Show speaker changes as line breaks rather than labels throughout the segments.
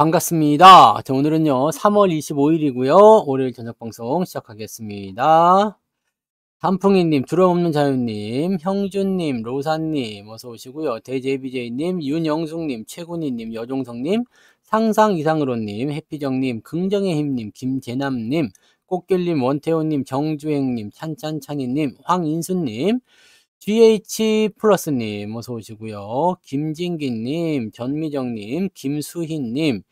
반갑습니다. 자, 오늘은요, 3월 25일이고요. 월요일 저녁 방송 시작하겠습니다. 단풍이님, 두려움없는 자유님, 형준님, 로사님, 어서 오시고요. 대제비제이님, 윤영숙님, 최군희님, 여종성님, 상상 이상으로님, 해피정님, 긍정의 힘님, 김재남님, 꽃길님, 원태호님, 정주행님, 찬찬찬이님, 황인수님, GH 플러스님, 어서 오시고요. 김진기님, 전미정님, 김수희님,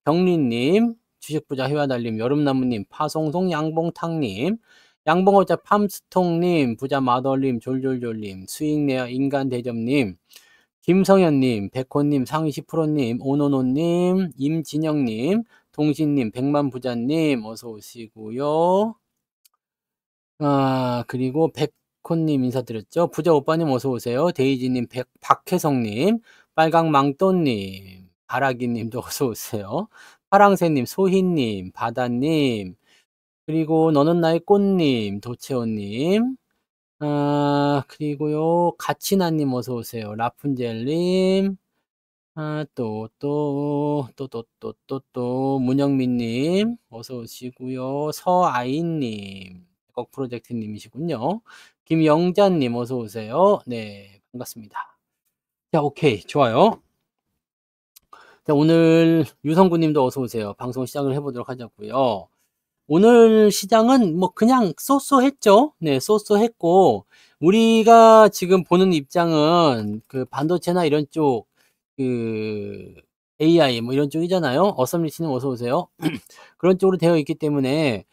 경리님, 주식부자 회화달님, 여름나무님, 파송송 양봉탕님, 양봉어자 팜스통님, 부자 마덜님, 졸졸졸님, 수익내야 인간대접님, 김성현님, 백호님, 상위 10%님, 오노노님, 임진영님, 동신님, 백만부자님, 어서 오시고요. 그리고 백호님 인사드렸죠. 부자 오빠님 어서 오세요. 데이지님, 박혜성님, 빨강망또님, 바라기님도 어서 오세요. 파랑새님, 소희님, 바다님, 그리고 너는 나의 꽃님, 도채호님, 그리고요, 가치나님 어서 오세요. 라푼젤님, 문영민님 어서 오시고요. 서아이님, 백억 프로젝트님이시군요. 김영자님 어서 오세요. 네, 반갑습니다. 자, 오케이, 좋아요. 자, 오늘 유성구님도 어서 오세요. 방송 시작을 해보도록 하자고요. 오늘 시장은 뭐 그냥 쏘쏘했죠. 네, 쏘쏘했고 우리가 지금 보는 입장은 그 반도체나 이런 쪽, 그 AI 뭐 이런 쪽이잖아요. 어썸리치님 어서 오세요. 그런 쪽으로 되어 있기 때문에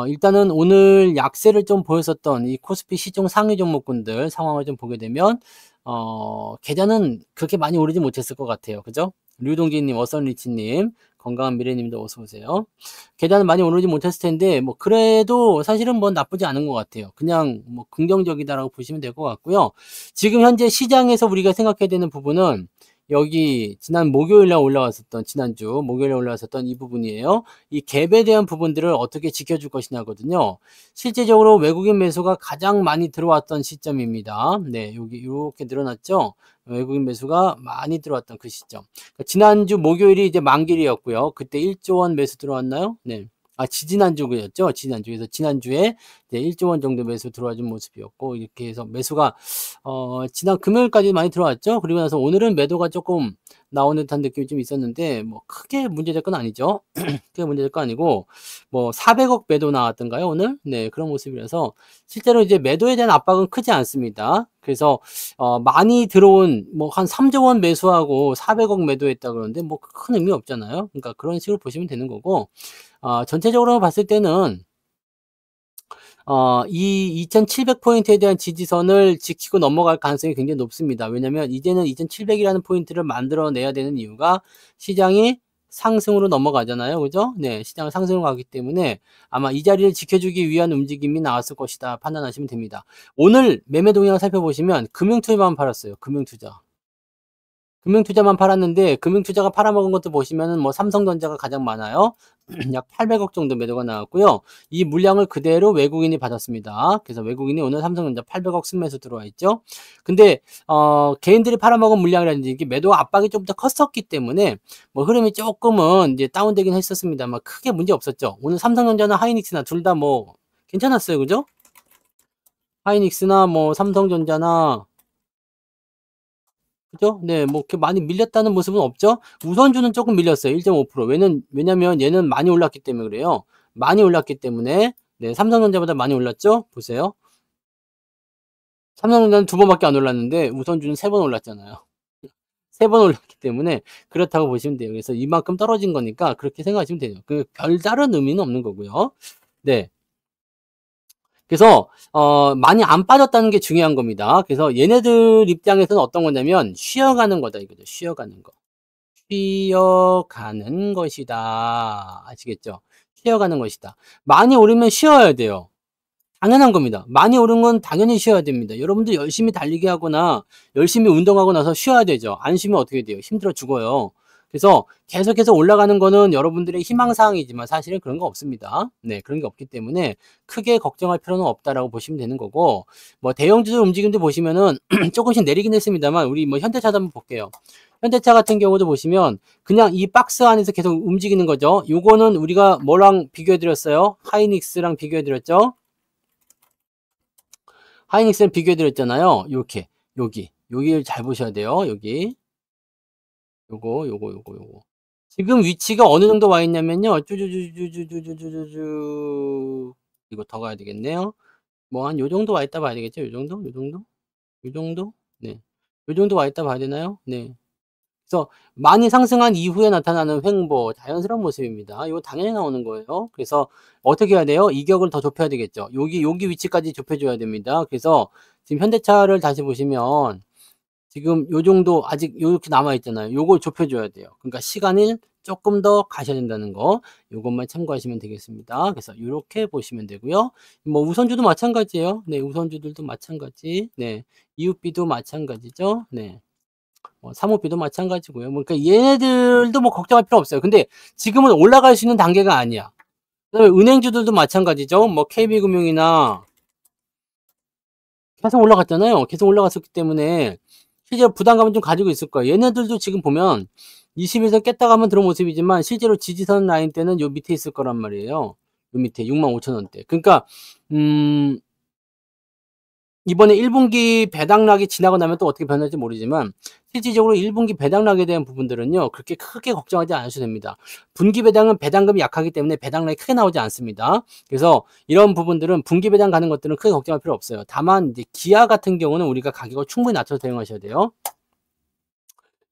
일단은 오늘 약세를 좀 보였었던 이 코스피 시종 상위 종목군들 상황을 좀 보게 되면 계좌는 그렇게 많이 오르지 못했을 것 같아요. 그죠? 류동기님, 어썸리치님, 건강한 미래님도 어서 오세요. 계단은 많이 오르지 못했을 텐데 뭐 그래도 사실은 뭐 나쁘지 않은 것 같아요. 그냥 뭐 긍정적이다라고 보시면 될 것 같고요. 지금 현재 시장에서 우리가 생각해야 되는 부분은 여기 지난 목요일날 올라왔었던, 지난주 목요일에 올라왔었던 이 부분이에요. 이 갭에 대한 부분들을 어떻게 지켜줄 것이냐거든요. 실제적으로 외국인 매수가 가장 많이 들어왔던 시점입니다. 네, 여기 이렇게 늘어났죠. 외국인 매수가 많이 들어왔던 그 시점. 그러니까 지난주 목요일이 이제 만길이었고요. 그때 1조 원 매수 들어왔나요? 네. 지지난주였죠. 지난주. 그래서 지난주에 이제 1조 원 정도 매수 들어와준 모습이었고, 이렇게 해서 매수가, 지난 금요일까지 많이 들어왔죠. 그리고 나서 오늘은 매도가 조금 나오는 듯한 느낌이 좀 있었는데, 뭐, 크게 문제될 건 아니죠. 크게 문제될 건 아니고, 뭐, 400억 매도 나왔던가요, 오늘? 네, 그런 모습이라서, 실제로 이제 매도에 대한 압박은 크지 않습니다. 그래서, 많이 들어온, 뭐, 한 3조 원 매수하고 400억 매도했다 그러는데, 뭐, 큰 의미 없잖아요. 그러니까 그런 식으로 보시면 되는 거고, 전체적으로 봤을 때는, 이 2700포인트에 대한 지지선을 지키고 넘어갈 가능성이 굉장히 높습니다. 왜냐면 이제는 2700이라는 포인트를 만들어내야 되는 이유가 시장이 상승으로 넘어가잖아요. 그죠? 네, 시장은 상승으로 가기 때문에 아마 이 자리를 지켜주기 위한 움직임이 나왔을 것이다 판단하시면 됩니다. 오늘 매매 동향을 살펴보시면 금융투자만 팔았어요. 금융투자. 금융투자만 팔았는데 금융투자가 팔아먹은 것도 보시면은 뭐 삼성전자가 가장 많아요. 약 800억 정도 매도가 나왔고요. 이 물량을 그대로 외국인이 받았습니다. 그래서 외국인이 오늘 삼성전자 800억 순매수 들어와 있죠. 근데 개인들이 팔아먹은 물량이라든지 이게 매도 압박이 좀 더 컸었기 때문에 뭐 흐름이 조금은 이제 다운되긴 했었습니다만 크게 문제 없었죠. 오늘 삼성전자나 하이닉스나 둘 다 뭐 괜찮았어요. 그죠? 하이닉스나 뭐 삼성전자나, 그죠? 네, 뭐, 이렇게 많이 밀렸다는 모습은 없죠? 우선주는 조금 밀렸어요. 1.5%. 왜냐면 얘는 많이 올랐기 때문에 그래요. 많이 올랐기 때문에, 네, 삼성전자보다 많이 올랐죠? 보세요. 삼성전자는 2번밖에 안 올랐는데, 우선주는 3번 올랐잖아요. 3번 올랐기 때문에, 그렇다고 보시면 돼요. 그래서 이만큼 떨어진 거니까, 그렇게 생각하시면 돼요. 별다른 의미는 없는 거고요. 네. 그래서 많이 안 빠졌다는 게 중요한 겁니다. 그래서 얘네들 입장에서는 어떤 거냐면 쉬어가는 거다 이거죠. 쉬어가는 거. 쉬어가는 것이다. 아시겠죠? 쉬어가는 것이다. 많이 오르면 쉬어야 돼요. 당연한 겁니다. 많이 오른 건 당연히 쉬어야 됩니다. 여러분들 열심히 달리기 하거나 열심히 운동하고 나서 쉬어야 되죠. 안 쉬면 어떻게 돼요? 힘들어 죽어요. 그래서 계속해서 올라가는 거는 여러분들의 희망사항이지만 사실은 그런 거 없습니다. 네, 그런 게 없기 때문에 크게 걱정할 필요는 없다라고 보시면 되는 거고, 뭐 대형주들 움직임도 보시면은 조금씩 내리긴 했습니다만 우리 뭐 현대차도 한번 볼게요. 현대차 같은 경우도 보시면 그냥 이 박스 안에서 계속 움직이는 거죠. 요거는 우리가 뭐랑 비교해 드렸어요? 하이닉스랑 비교해 드렸죠. 하이닉스랑 비교해 드렸잖아요. 요렇게 여기를 잘 보셔야 돼요. 여기 요거 지금 위치가 어느 정도 와 있냐면요. 쭈쭈쭈쭈쭈쭈쭈쭈쭈 이거 더 가야 되겠네요. 뭐 한 요 정도 와 있다 봐야 되겠죠. 요 정도? 요 정도? 요 정도? 네. 요 정도 와 있다 봐야 되나요? 네. 그래서 많이 상승한 이후에 나타나는 횡보, 자연스러운 모습입니다. 이거 당연히 나오는 거예요. 그래서 어떻게 해야 돼요? 이격을 더 좁혀야 되겠죠. 여기 위치까지 좁혀줘야 됩니다. 그래서 지금 현대차를 다시 보시면 지금 요 정도 아직 요렇게 남아 있잖아요. 요걸 좁혀줘야 돼요. 그러니까 시간을 조금 더 가셔야 된다는 거, 요것만 참고하시면 되겠습니다. 그래서 요렇게 보시면 되고요. 뭐 우선주도 마찬가지예요. 네, 우선주들도 마찬가지. 네, 이웃비도 마찬가지죠. 네. 사모비도 마찬가지고요. 뭐 그러니까 얘네들도 뭐 걱정할 필요 없어요. 근데 지금은 올라갈 수 있는 단계가 아니야. 그다음에 은행주들도 마찬가지죠. 뭐 KB금융이나 계속 올라갔잖아요. 계속 올라갔었기 때문에 실제로 부담감은 좀 가지고 있을 거예요. 얘네들도 지금 보면 20일선 깼다가 한번 들어온 모습이지만 실제로 지지선 라인 때는 요 밑에 있을 거란 말이에요. 요 밑에 65,000원대. 그러니까 이번에 1분기 배당락이 지나고 나면 또 어떻게 변할지 모르지만 실질적으로 1분기 배당락에 대한 부분들은요 그렇게 크게 걱정하지 않으셔도 됩니다. 분기 배당은 배당금이 약하기 때문에 배당락이 크게 나오지 않습니다. 그래서 이런 부분들은 분기 배당 가는 것들은 크게 걱정할 필요 없어요. 다만 이제 기아 같은 경우는 우리가 가격을 충분히 낮춰서 대응하셔야 돼요.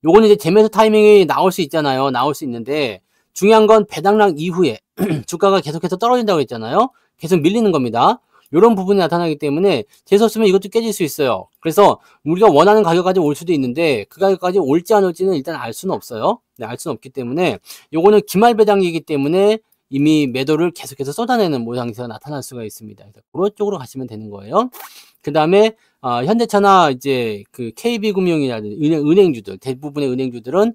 요거는 이제 재매수 타이밍이 나올 수 있잖아요. 나올 수 있는데 중요한 건 배당락 이후에 주가가 계속해서 떨어진다고 했잖아요. 계속 밀리는 겁니다. 요런 부분이 나타나기 때문에 재수 없으면 이것도 깨질 수 있어요. 그래서 우리가 원하는 가격까지 올 수도 있는데 그 가격까지 올지 안 올지는 일단 알 수는 없어요. 네, 알 수는 없기 때문에 요거는 기말 배당이기 때문에 이미 매도를 계속해서 쏟아내는 모양새가 나타날 수가 있습니다. 그래서 그런 쪽으로 가시면 되는 거예요. 그 다음에 현대차나 이제 그 KB금융이라든지 은행주들 대부분의 은행주들은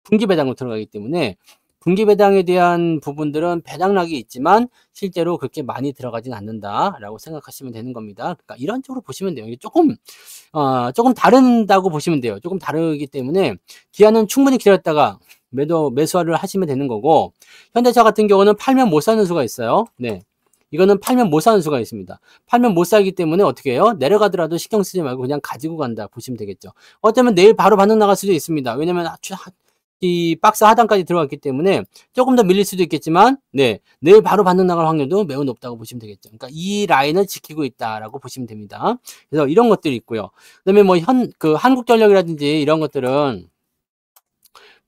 분기 배당으로 들어가기 때문에 분기 배당에 대한 부분들은 배당락이 있지만 실제로 그렇게 많이 들어가진 않는다라고 생각하시면 되는 겁니다. 그러니까 이런 쪽으로 보시면 돼요. 이게 조금 다른다고 보시면 돼요. 조금 다르기 때문에 기아는 충분히 기다렸다가 매수를 하시면 되는 거고, 현대차 같은 경우는 팔면 못 사는 수가 있어요. 네. 이거는 팔면 못 사는 수가 있습니다. 팔면 못 사기 때문에 어떻게 해요? 내려가더라도 신경 쓰지 말고 그냥 가지고 간다 보시면 되겠죠. 어쩌면 내일 바로 반등 나갈 수도 있습니다. 왜냐면 이 박스 하단까지 들어갔기 때문에 조금 더 밀릴 수도 있겠지만, 네, 내일 바로 반등 나갈 확률도 매우 높다고 보시면 되겠죠. 그러니까 이 라인을 지키고 있다라고 보시면 됩니다. 그래서 이런 것들이 있고요. 그다음에 뭐 한국전력이라든지 이런 것들은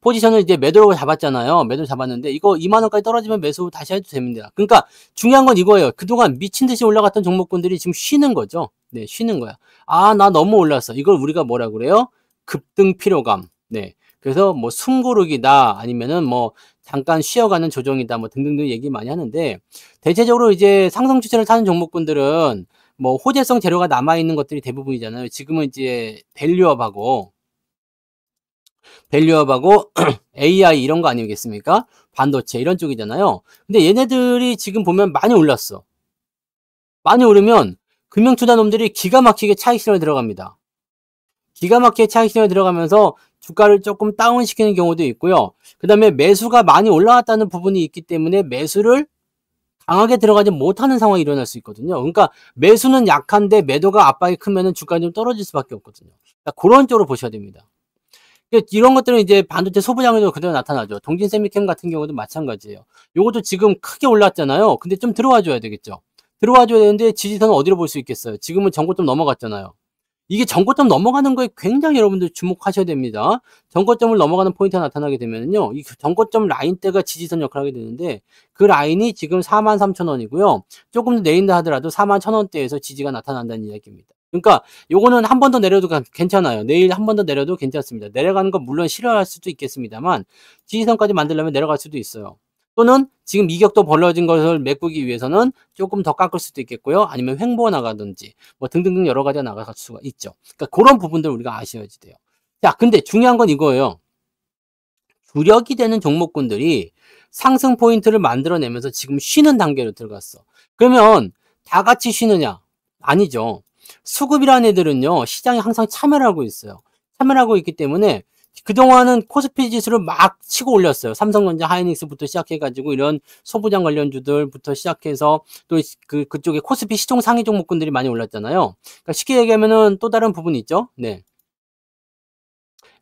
포지션을 이제 매도로 잡았잖아요. 매도 잡았는데 이거 2만 원까지 떨어지면 매수 다시 해도 됩니다. 그러니까 중요한 건 이거예요. 그동안 미친 듯이 올라갔던 종목군들이 지금 쉬는 거죠. 네, 쉬는 거야. 나 너무 올랐어. 이걸 우리가 뭐라 그래요? 급등 피로감. 네. 그래서 뭐 숨고르기다 아니면은 뭐 잠깐 쉬어가는 조정이다 뭐 등등등 얘기 많이 하는데, 대체적으로 이제 상승 추세를 타는 종목군들은 뭐 호재성 재료가 남아있는 것들이 대부분이잖아요. 지금은 이제 밸류업하고 AI 이런 거 아니겠습니까? 반도체 이런 쪽이잖아요. 근데 얘네들이 지금 보면 많이 올랐어. 많이 오르면 금융투자놈들이 기가 막히게 차익 실현에 들어갑니다. 기가 막히게 차익 실현에 들어가면서 주가를 조금 다운시키는 경우도 있고요. 그 다음에 매수가 많이 올라왔다는 부분이 있기 때문에 매수를 강하게 들어가지 못하는 상황이 일어날 수 있거든요. 그러니까 매수는 약한데 매도가 압박이 크면은 주가가 좀 떨어질 수밖에 없거든요. 그러니까 그런 쪽으로 보셔야 됩니다. 이런 것들은 이제 반도체 소부장에도 그대로 나타나죠. 동진세미캠 같은 경우도 마찬가지예요. 요것도 지금 크게 올랐잖아요. 근데 좀 들어와 줘야 되겠죠. 들어와 줘야 되는데 지지선은 어디로 볼 수 있겠어요? 지금은 전고점 넘어갔잖아요. 이게 전고점 넘어가는 거에 굉장히 여러분들 주목하셔야 됩니다. 전고점을 넘어가는 포인트가 나타나게 되면요, 이 전고점 라인대가 지지선 역할을 하게 되는데 그 라인이 지금 43,000원이고요. 조금 더 내린다 하더라도 41,000원대에서 지지가 나타난다는 이야기입니다. 그러니까 요거는 한 번 더 내려도 괜찮아요. 내일 한 번 더 내려도 괜찮습니다. 내려가는 건 물론 싫어할 수도 있겠습니다만 지지선까지 만들려면 내려갈 수도 있어요. 또는 지금 이격도 벌어진 것을 메꾸기 위해서는 조금 더 깎을 수도 있겠고요. 아니면 횡보가 나가든지 뭐 등등등 여러 가지가 나갈 수가 있죠. 그러니까 그런 부분들 우리가 아셔야지 돼요. 자, 근데 중요한 건 이거예요. 주력이 되는 종목군들이 상승 포인트를 만들어내면서 지금 쉬는 단계로 들어갔어. 그러면 다 같이 쉬느냐? 아니죠. 수급이라는 애들은요, 시장에 항상 참여를 하고 있어요. 참여를 하고 있기 때문에 그동안은 코스피 지수를 막 치고 올렸어요. 삼성전자, 하이닉스부터 시작해가지고 이런 소부장 관련주들부터 시작해서 또 그쪽에 코스피 시총 상위 종목군들이 많이 올랐잖아요. 그러니까 쉽게 얘기하면은 또 다른 부분이 있죠. 네.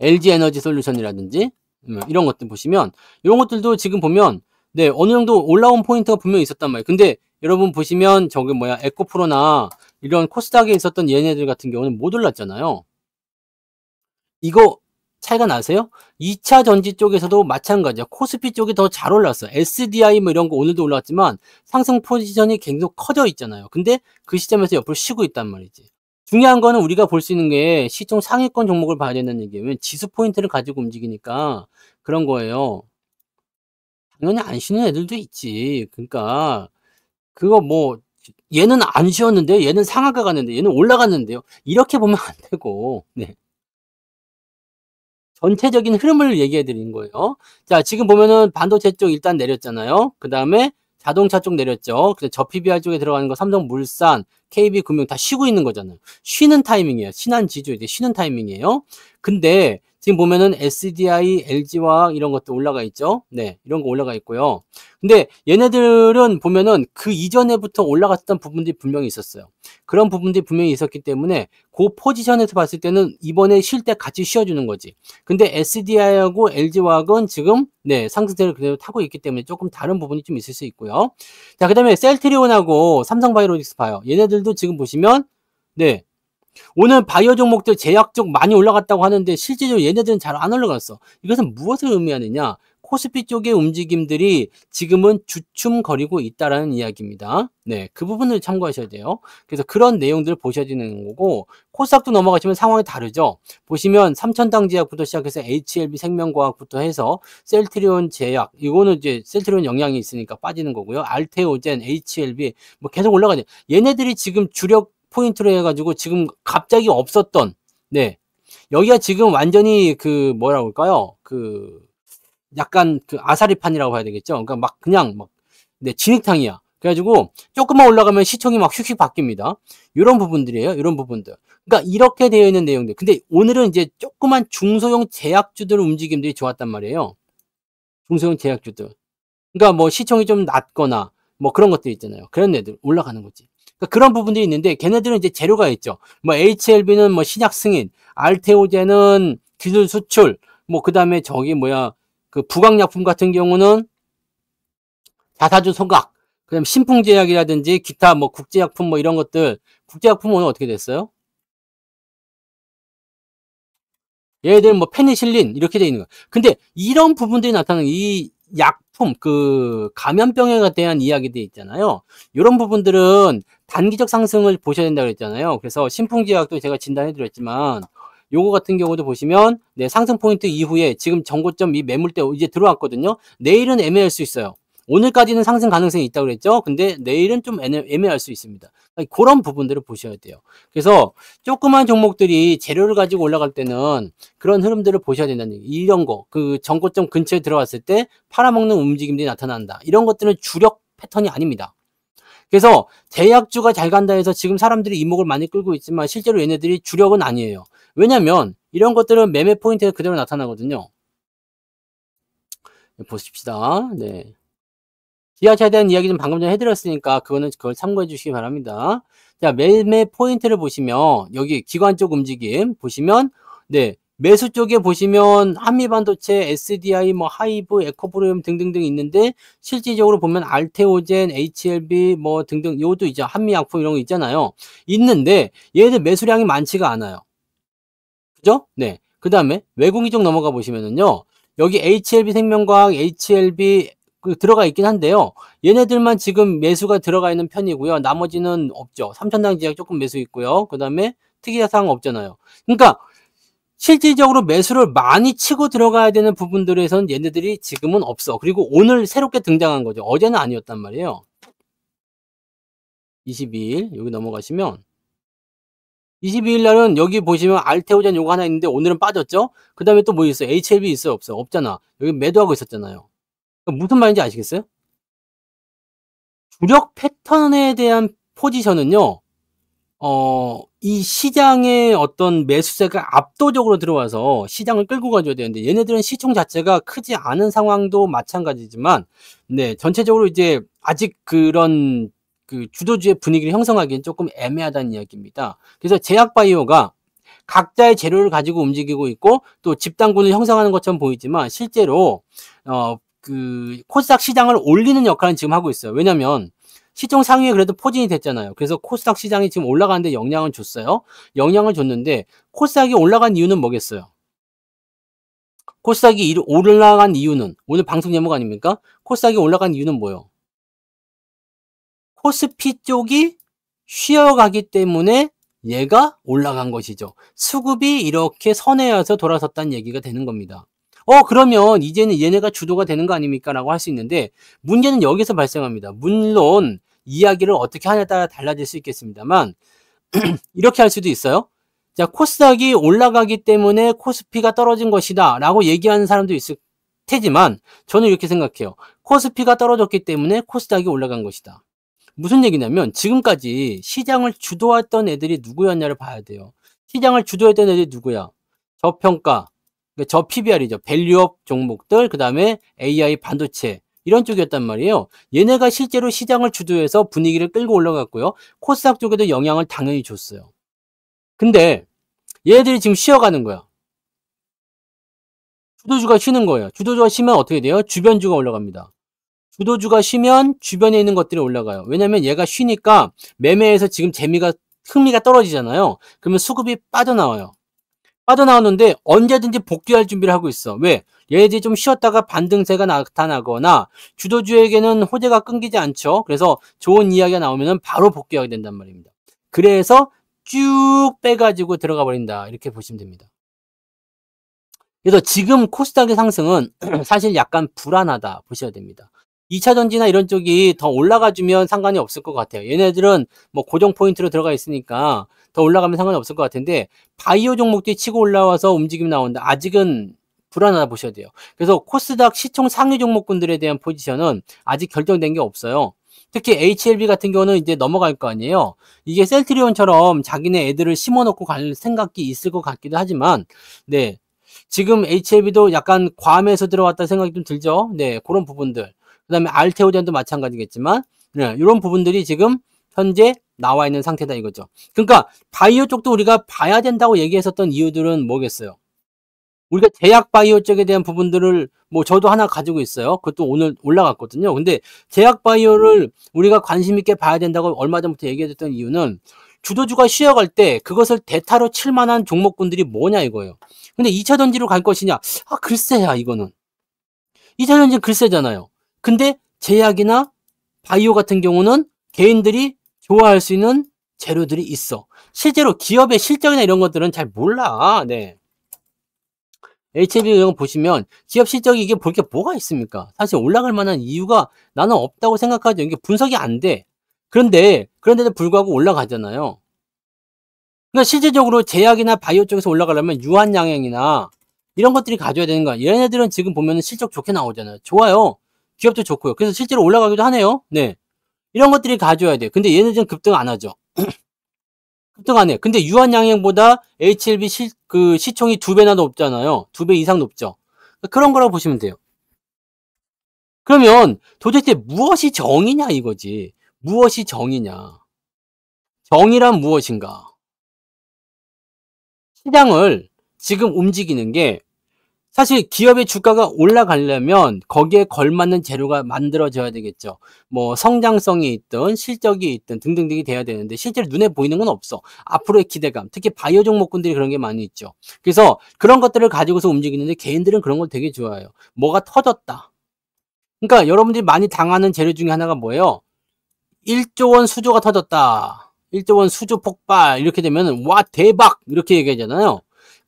LG 에너지 솔루션이라든지 이런 것들 보시면 이런 것들도 지금 보면 네, 어느 정도 올라온 포인트가 분명히 있었단 말이에요. 근데 여러분 보시면 저기 뭐야 에코프로나 이런 코스닥에 있었던 얘네들 같은 경우는 못 올랐잖아요. 이거 차이가 나세요? 2차 전지 쪽에서도 마찬가지야. 코스피 쪽이 더 잘 올랐어. SDI 뭐 이런 거 오늘도 올라왔지만 상승 포지션이 계속 커져 있잖아요. 근데 그 시점에서 옆으로 쉬고 있단 말이지. 중요한 거는 우리가 볼 수 있는 게 시총 상위권 종목을 봐야 된다는 얘기예요. 왜냐면 지수 포인트를 가지고 움직이니까 그런 거예요. 당연히 안 쉬는 애들도 있지. 그러니까 그거 뭐 얘는 안 쉬었는데 얘는 상한가 갔는데 얘는 올라갔는데요. 이렇게 보면 안 되고. 네. 전체적인 흐름을 얘기해 드리는 거예요. 자, 지금 보면은 반도체 쪽 일단 내렸잖아요. 그다음에 자동차 쪽 내렸죠. 근데 저 PBR 쪽에 들어가는 거 삼성물산, KB금융 다 쉬고 있는 거잖아요. 쉬는 타이밍이에요. 신한지주 이제 쉬는 타이밍이에요. 근데 지금 보면은 SDI, LG화학 이런 것도 올라가 있죠. 네, 이런 거 올라가 있고요. 근데 얘네들은 보면은 그 이전에부터 올라갔던 부분들이 분명히 있었어요. 그런 부분들이 분명히 있었기 때문에 그 포지션에서 봤을 때는 이번에 쉴 때 같이 쉬어주는 거지. 근데 SDI하고 LG화학은 지금 네, 상승세를 그대로 타고 있기 때문에 조금 다른 부분이 좀 있을 수 있고요. 자, 그다음에 셀트리온하고 삼성바이오로직스 봐요. 얘네들도 지금 보시면 네, 오늘 바이오 종목들 제약 쪽 많이 올라갔다고 하는데 실제적으로 얘네들은 잘 안 올라갔어. 이것은 무엇을 의미하느냐? 코스피 쪽의 움직임들이 지금은 주춤거리고 있다라는 이야기입니다. 네, 그 부분을 참고하셔야 돼요. 그래서 그런 내용들을 보셔야 되는 거고 코스닥도 넘어가시면 상황이 다르죠. 보시면 삼천당 제약부터 시작해서 HLB 생명과학부터 해서 셀트리온 제약 이거는 이제 셀트리온 영향이 있으니까 빠지는 거고요. 알테오젠, HLB 뭐 계속 올라가죠. 얘네들이 지금 주력 포인트로 해가지고 지금 갑자기 없었던 네 여기가 지금 완전히 그 뭐라고 할까요? 그 약간 그 아사리판이라고 봐야 되겠죠. 그러니까 막 그냥 막 네, 진흙탕이야. 그래가지고 조금만 올라가면 시총이 막 휙휙 바뀝니다. 이런 부분들이에요. 이런 부분들. 그러니까 이렇게 되어 있는 내용들. 근데 오늘은 이제 조그만 중소형 제약주들 움직임들이 좋았단 말이에요. 중소형 제약주들. 그러니까 뭐 시총이 좀 낮거나 뭐 그런 것들 있잖아요. 그런 애들 올라가는 거지. 그러니까 그런 부분들이 있는데 걔네들은 이제 재료가 있죠. 뭐 HLB는 뭐 신약 승인, 알테오젠은 기술 수출, 뭐 그다음에 저기 뭐야 그 부강약품 같은 경우는 자사주 소각, 그다음 신풍제약이라든지 기타 뭐 국제약품 뭐 이런 것들 국제약품 오늘 어떻게 됐어요? 얘들 뭐 페니실린 이렇게 돼 있는 거야. 근데 이런 부분들이 나타나는 이 약품 그 감염병에 대한 이야기들이 있잖아요. 이런 부분들은 단기적 상승을 보셔야 된다고 그랬잖아요. 그래서 신풍제약도 제가 진단해 드렸지만 요거 같은 경우도 보시면 네, 상승 포인트 이후에 지금 전고점 이 매물대 이제 들어왔거든요. 내일은 애매할 수 있어요. 오늘까지는 상승 가능성이 있다고 그랬죠. 근데 내일은 좀 애매할 수 있습니다. 그런 부분들을 보셔야 돼요. 그래서 조그만 종목들이 재료를 가지고 올라갈 때는 그런 흐름들을 보셔야 된다는 얘기. 이런 거, 그 전고점 근처에 들어왔을 때 팔아먹는 움직임들이 나타난다. 이런 것들은 주력 패턴이 아닙니다. 그래서 제약주가 잘 간다 해서 지금 사람들이 이목을 많이 끌고 있지만 실제로 얘네들이 주력은 아니에요. 왜냐면 이런 것들은 매매 포인트가 그대로 나타나거든요. 보십시다. 네. 기아차에 대한 이야기 좀 방금 전에 해드렸으니까 그걸 참고해 주시기 바랍니다. 자, 매매 포인트를 보시면 여기 기관 쪽 움직임 보시면 네, 매수 쪽에 보시면 한미반도체, SDI, 뭐 하이브, 에코프로엠 등등등 있는데 실질적으로 보면 알테오젠, HLB 뭐 등등 요것도 있죠. 한미약품 이런 거 있잖아요. 있는데 얘네들 매수량이 많지가 않아요. 그죠? 네. 그 다음에 외국인 쪽 넘어가 보시면은요. 여기 HLB 생명과학, HLB 들어가 있긴 한데요. 얘네들만 지금 매수가 들어가 있는 편이고요. 나머지는 없죠. 삼천당 제약 조금 매수 있고요. 그 다음에 특이사항 없잖아요. 그러니까 실질적으로 매수를 많이 치고 들어가야 되는 부분들에선 얘네들이 지금은 없어. 그리고 오늘 새롭게 등장한 거죠. 어제는 아니었단 말이에요. 22일 여기 넘어가시면 22일 날은 여기 보시면 알테오젠 요거 하나 있는데 오늘은 빠졌죠? 그다음에 또 뭐 있어요? HLB 있어요, 없어요? 없잖아. 여기 매도하고 있었잖아요. 무슨 말인지 아시겠어요? 주력 패턴에 대한 포지션은요. 이 시장의 어떤 매수세가 압도적으로 들어와서 시장을 끌고 가줘야 되는데 얘네들은 시총 자체가 크지 않은 상황도 마찬가지지만 네, 전체적으로 이제 아직 그런 그 주도주의 분위기를 형성하기엔 조금 애매하다는 이야기입니다. 그래서 제약바이오가 각자의 재료를 가지고 움직이고 있고 또 집단군을 형성하는 것처럼 보이지만 실제로 그 코스닥 시장을 올리는 역할은 지금 하고 있어요. 왜냐면 시총 상위에 그래도 포진이 됐잖아요. 그래서 코스닥 시장이 지금 올라가는데 영향을 줬어요. 영향을 줬는데 코스닥이 올라간 이유는 뭐겠어요? 코스닥이 올라간 이유는 오늘 방송 제목 아닙니까? 코스닥이 올라간 이유는 뭐예요? 코스피 쪽이 쉬어가기 때문에 얘가 올라간 것이죠. 수급이 이렇게 선회여서 돌아섰다는 얘기가 되는 겁니다. 그러면 이제는 얘네가 주도가 되는 거 아닙니까? 라고 할 수 있는데 문제는 여기서 발생합니다. 물론 이야기를 어떻게 하냐에 따라 달라질 수 있겠습니다만 이렇게 할 수도 있어요. 자, 코스닥이 올라가기 때문에 코스피가 떨어진 것이다 라고 얘기하는 사람도 있을 테지만 저는 이렇게 생각해요. 코스피가 떨어졌기 때문에 코스닥이 올라간 것이다. 무슨 얘기냐면 지금까지 시장을 주도했던 애들이 누구였냐를 봐야 돼요. 시장을 주도했던 애들이 누구야? 저평가, 저 PBR이죠. 밸류업 종목들, 그 다음에 AI 반도체 이런 쪽이었단 말이에요. 얘네가 실제로 시장을 주도해서 분위기를 끌고 올라갔고요. 코스닥 쪽에도 영향을 당연히 줬어요. 근데 얘네들이 지금 쉬어가는 거야. 주도주가 쉬는 거예요. 주도주가 쉬면 어떻게 돼요? 주변주가 올라갑니다. 주도주가 쉬면 주변에 있는 것들이 올라가요. 왜냐면 얘가 쉬니까 매매에서 지금 흥미가 떨어지잖아요. 그러면 수급이 빠져나와요. 빠져나오는데 언제든지 복귀할 준비를 하고 있어. 왜? 얘네들이 좀 쉬었다가 반등세가 나타나거나 주도주에게는 호재가 끊기지 않죠. 그래서 좋은 이야기가 나오면 바로 복귀하게 된단 말입니다. 그래서 쭉 빼가지고 들어가 버린다. 이렇게 보시면 됩니다. 그래서 지금 코스닥의 상승은 사실 약간 불안하다 보셔야 됩니다. 2차전지나 이런 쪽이 더 올라가주면 상관이 없을 것 같아요. 얘네들은 뭐 고정 포인트로 들어가 있으니까 더 올라가면 상관이 없을 것 같은데 바이오 종목들이 치고 올라와서 움직임이 나오는데 아직은 불안하다 보셔야 돼요. 그래서 코스닥 시총 상위 종목군들에 대한 포지션은 아직 결정된 게 없어요. 특히 HLB 같은 경우는 이제 넘어갈 거 아니에요. 이게 셀트리온처럼 자기네 애들을 심어놓고 갈 생각이 있을 것 같기도 하지만 네, 지금 HLB도 약간 과매수 들어왔다 생각이 좀 들죠. 네, 그런 부분들. 그 다음에 알테오젠도 마찬가지겠지만 네, 이런 부분들이 지금 현재 나와 있는 상태다 이거죠. 그러니까 바이오 쪽도 우리가 봐야 된다고 얘기했었던 이유들은 뭐겠어요? 우리가 제약 바이오 쪽에 대한 부분들을 뭐 저도 하나 가지고 있어요. 그것도 오늘 올라갔거든요. 근데 제약 바이오를 우리가 관심 있게 봐야 된다고 얼마 전부터 얘기했던 이유는 주도주가 쉬어갈 때 그것을 대타로 칠 만한 종목군들이 뭐냐 이거예요. 근데 2차 전지로 갈 것이냐? 글쎄야 이거는. 2차 전지는 글쎄잖아요. 근데 제약이나 바이오 같은 경우는 개인들이 좋아할 수 있는 재료들이 있어. 실제로 기업의 실적이나 이런 것들은 잘 몰라. 네. HLB 이런 거 보시면 기업 실적이 이게 볼 게 뭐가 있습니까? 사실 올라갈 만한 이유가 나는 없다고 생각하죠. 이게 분석이 안 돼. 그런데도 불구하고 올라가잖아요. 그러니까 실질적으로 제약이나 바이오 쪽에서 올라가려면 유한양행이나 이런 것들이 가져야 되는 거야. 얘네들은 지금 보면 실적 좋게 나오잖아요. 좋아요. 기업도 좋고요. 그래서 실제로 올라가기도 하네요. 네. 이런 것들이 가져야 돼. 근데 얘네들은 급등 안 하죠. 급등 안 해. 근데 유한양행보다 HLB 시총이 2배나 높잖아요. 2배 이상 높죠. 그런 거라고 보시면 돼요. 그러면 도대체 무엇이 정이냐 이거지. 무엇이 정이냐. 정이란 무엇인가. 시장을 지금 움직이는 게 사실 기업의 주가가 올라가려면 거기에 걸맞는 재료가 만들어져야 되겠죠. 뭐 성장성이 있든 실적이 있든 등등등이 돼야 되는데 실제로 눈에 보이는 건 없어. 앞으로의 기대감, 특히 바이오 종목군들이 그런 게 많이 있죠. 그래서 그런 것들을 가지고서 움직이는데 개인들은 그런 걸 되게 좋아해요. 뭐가 터졌다. 그러니까 여러분들이 많이 당하는 재료 중에 하나가 뭐예요? 1조 원 수조가 터졌다. 1조 원 수조 폭발 이렇게 되면 와 대박 이렇게 얘기하잖아요.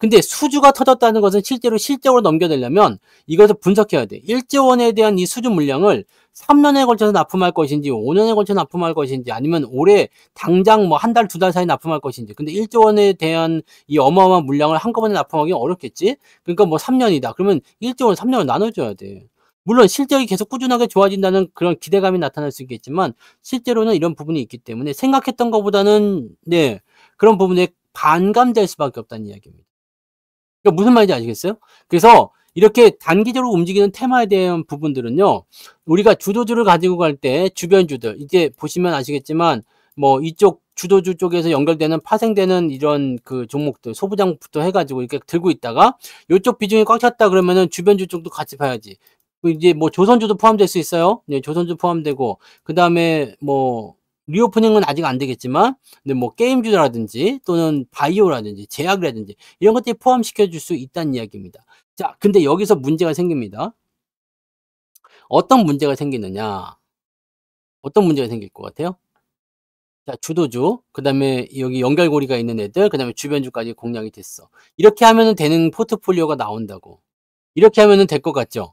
근데 수주가 터졌다는 것은 실제로 실적으로 넘겨내려면 이것을 분석해야 돼. 1조 원에 대한 이 수주 물량을 3년에 걸쳐서 납품할 것인지 5년에 걸쳐서 납품할 것인지 아니면 올해 당장 뭐 한 달, 두 달 사이에 납품할 것인지. 근데 1조 원에 대한 이 어마어마한 물량을 한꺼번에 납품하기 어렵겠지? 그러니까 뭐 3년이다. 그러면 1조 원 3년을 나눠줘야 돼. 물론 실적이 계속 꾸준하게 좋아진다는 그런 기대감이 나타날 수 있겠지만 실제로는 이런 부분이 있기 때문에 생각했던 것보다는 네, 그런 부분에 반감될 수밖에 없다는 이야기입니다. 그러니까 무슨 말인지 아시겠어요? 그래서 이렇게 단기적으로 움직이는 테마에 대한 부분들은요, 우리가 주도주를 가지고 갈 때 주변주들, 이제 보시면 아시겠지만 뭐 이쪽 주도주 쪽에서 연결되는 파생되는 이런 그 종목들, 소부장부터 해가지고 이렇게 들고 있다가 이쪽 비중이 꽉 찼다 그러면은 주변주 쪽도 같이 봐야지. 이제 뭐 조선주도 포함될 수 있어요. 네, 조선주 포함되고 그 다음에 뭐 리오프닝은 아직 안 되겠지만, 근데 뭐 게임주라든지 또는 바이오라든지 제약이라든지 이런 것들이 포함시켜 줄 수 있다는 이야기입니다. 자, 근데 여기서 문제가 생깁니다. 어떤 문제가 생기느냐? 어떤 문제가 생길 것 같아요? 자, 주도주, 그 다음에 여기 연결고리가 있는 애들, 그 다음에 주변주까지 공략이 됐어. 이렇게 하면은 되는 포트폴리오가 나온다고. 이렇게 하면은 될 것 같죠?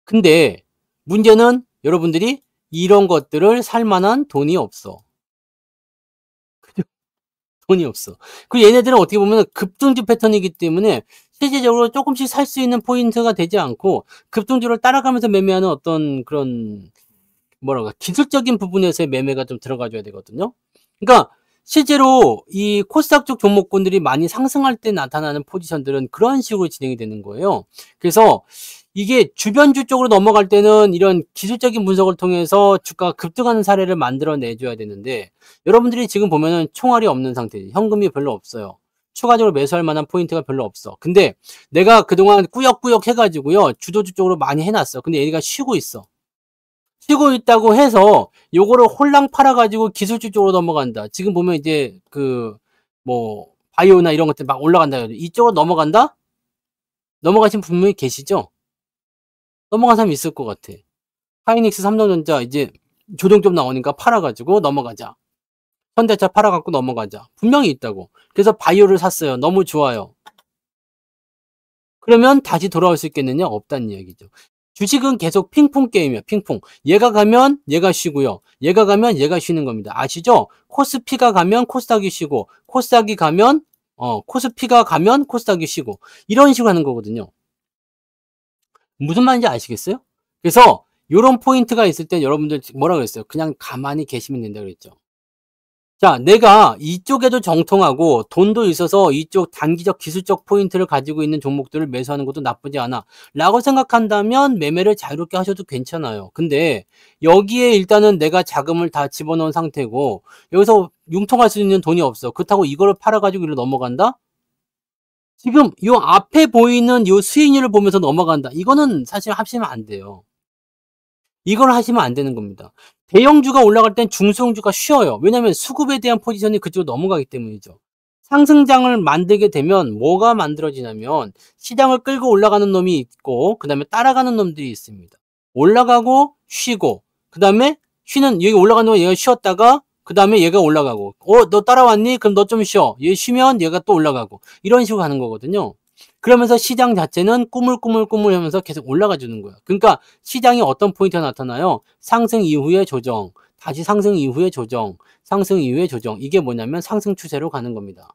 근데 문제는 여러분들이 이런 것들을 살 만한 돈이 없어. 돈이 없어. 그리고 얘네들은 어떻게 보면 급등주 패턴이기 때문에 실질적으로 조금씩 살 수 있는 포인트가 되지 않고 급등주를 따라가면서 매매하는 어떤 그런 뭐랄까 기술적인 부분에서의 매매가 좀 들어가줘야 되거든요. 그러니까 실제로 이 코스닥 쪽 종목군들이 많이 상승할 때 나타나는 포지션들은 그런 식으로 진행이 되는 거예요. 그래서 이게 주변주 쪽으로 넘어갈 때는 이런 기술적인 분석을 통해서 주가가 급등하는 사례를 만들어 내줘야 되는데 여러분들이 지금 보면은 총알이 없는 상태지. 현금이 별로 없어요. 추가적으로 매수할 만한 포인트가 별로 없어. 근데 내가 그동안 꾸역꾸역 해가지고요. 주도주 쪽으로 많이 해놨어. 근데 얘가 쉬고 있어. 쉬고 있다고 해서 요거를 홀랑 팔아가지고 기술주 쪽으로 넘어간다. 지금 보면 이제 그 뭐 바이오나 이런 것들 막 올라간다. 이쪽으로 넘어간다? 넘어가신 분명히 계시죠? 넘어간 사람 있을 것 같아. 하이닉스, 삼성전자 이제 조정 좀 나오니까 팔아가지고 넘어가자. 현대차 팔아갖고 넘어가자. 분명히 있다고. 그래서 바이오를 샀어요. 너무 좋아요. 그러면 다시 돌아올 수 있겠느냐? 없다는 이야기죠. 주식은 계속 핑퐁 게임이에요. 핑퐁. 얘가 가면 얘가 쉬고요. 얘가 가면 얘가 쉬는 겁니다. 아시죠? 코스피가 가면 코스닥이 쉬고 코스닥이 가면 코스피가 가면 코스닥이 쉬고 이런 식으로 하는 거거든요. 무슨 말인지 아시겠어요? 그래서 이런 포인트가 있을 때 여러분들 뭐라 그랬어요? 그냥 가만히 계시면 된다 그랬죠. 자, 내가 이쪽에도 정통하고 돈도 있어서 이쪽 단기적 기술적 포인트를 가지고 있는 종목들을 매수하는 것도 나쁘지 않아 라고 생각한다면 매매를 자유롭게 하셔도 괜찮아요. 근데 여기에 일단은 내가 자금을 다 집어넣은 상태고 여기서 융통할 수 있는 돈이 없어. 그렇다고 이거를 팔아가지고 이리로 넘어간다? 지금 요 앞에 보이는 요 수익률을 보면서 넘어간다. 이거는 사실 하시면 안 돼요. 이걸 하시면 안 되는 겁니다. 대형주가 올라갈 땐 중소형주가 쉬어요. 왜냐하면 수급에 대한 포지션이 그쪽으로 넘어가기 때문이죠. 상승장을 만들게 되면 뭐가 만들어지냐면 시장을 끌고 올라가는 놈이 있고 그 다음에 따라가는 놈들이 있습니다. 올라가고 쉬고 그 다음에 쉬는 여기 올라가는 놈은 얘가 쉬었다가 그 다음에 얘가 올라가고 너 따라왔니? 그럼 너 좀 쉬어. 얘 쉬면 얘가 또 올라가고 이런 식으로 가는 거거든요. 그러면서 시장 자체는 꾸물꾸물꾸물 하면서 계속 올라가 주는 거야. 그러니까 시장이 어떤 포인트가 나타나요? 상승 이후의 조정, 다시 상승 이후의 조정, 상승 이후의 조정. 이게 뭐냐면 상승 추세로 가는 겁니다.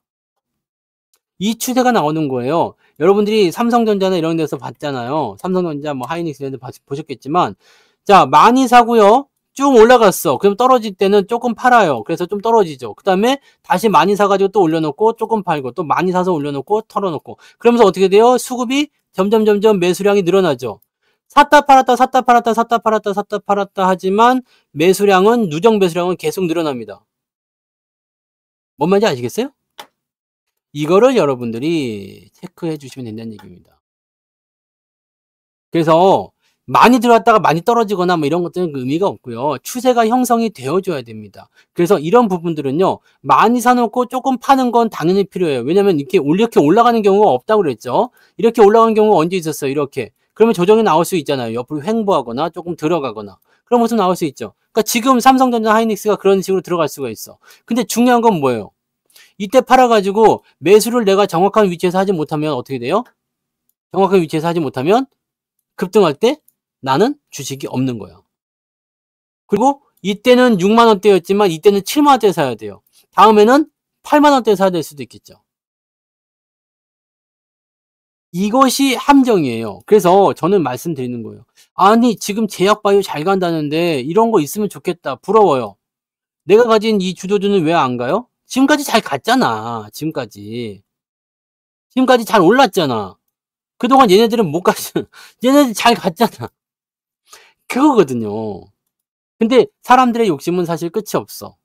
이 추세가 나오는 거예요. 여러분들이 삼성전자나 이런 데서 봤잖아요. 삼성전자, 뭐 하이닉스 이런 데 보셨겠지만 자, 많이 사고요. 쭉 올라갔어. 그럼 떨어질 때는 조금 팔아요. 그래서 좀 떨어지죠. 그 다음에 다시 많이 사가지고 또 올려놓고 조금 팔고 또 많이 사서 올려놓고 털어놓고 그러면서 어떻게 돼요? 수급이 점점 매수량이 늘어나죠. 샀다 팔았다 샀다 팔았다 샀다 팔았다 샀다 팔았다 하지만 매수량은 누적 매수량은 계속 늘어납니다. 뭔 말인지 아시겠어요? 이거를 여러분들이 체크해 주시면 된다는 얘기입니다. 그래서 많이 들어왔다가 많이 떨어지거나 뭐 이런 것들은 의미가 없고요. 추세가 형성이 되어줘야 됩니다. 그래서 이런 부분들은요. 많이 사놓고 조금 파는 건 당연히 필요해요. 왜냐면 이렇게 올라가는 경우가 없다고 그랬죠. 이렇게 올라가는 경우가 언제 있었어요? 이렇게. 그러면 조정이 나올 수 있잖아요. 옆으로 횡보하거나 조금 들어가거나. 그런 모습 나올 수 있죠. 그러니까 지금 삼성전자 하이닉스가 그런 식으로 들어갈 수가 있어. 근데 중요한 건 뭐예요? 이때 팔아가지고 매수를 내가 정확한 위치에서 하지 못하면 어떻게 돼요? 정확한 위치에서 하지 못하면 급등할 때 나는 주식이 없는 거야. 그리고 이때는 6만 원대였지만 이때는 7만 원대 사야 돼요. 다음에는 8만 원대 사야 될 수도 있겠죠. 이것이 함정이에요. 그래서 저는 말씀드리는 거예요. 아니 지금 제약바이오 잘 간다는데 이런 거 있으면 좋겠다. 부러워요. 내가 가진 이 주도주는 왜 안 가요? 지금까지 잘 갔잖아. 지금까지 잘 올랐잖아. 그동안 얘네들은 못 갔어. 얘네들 잘 갔잖아. 그거거든요. 근데 사람들의 욕심은 사실 끝이 없어.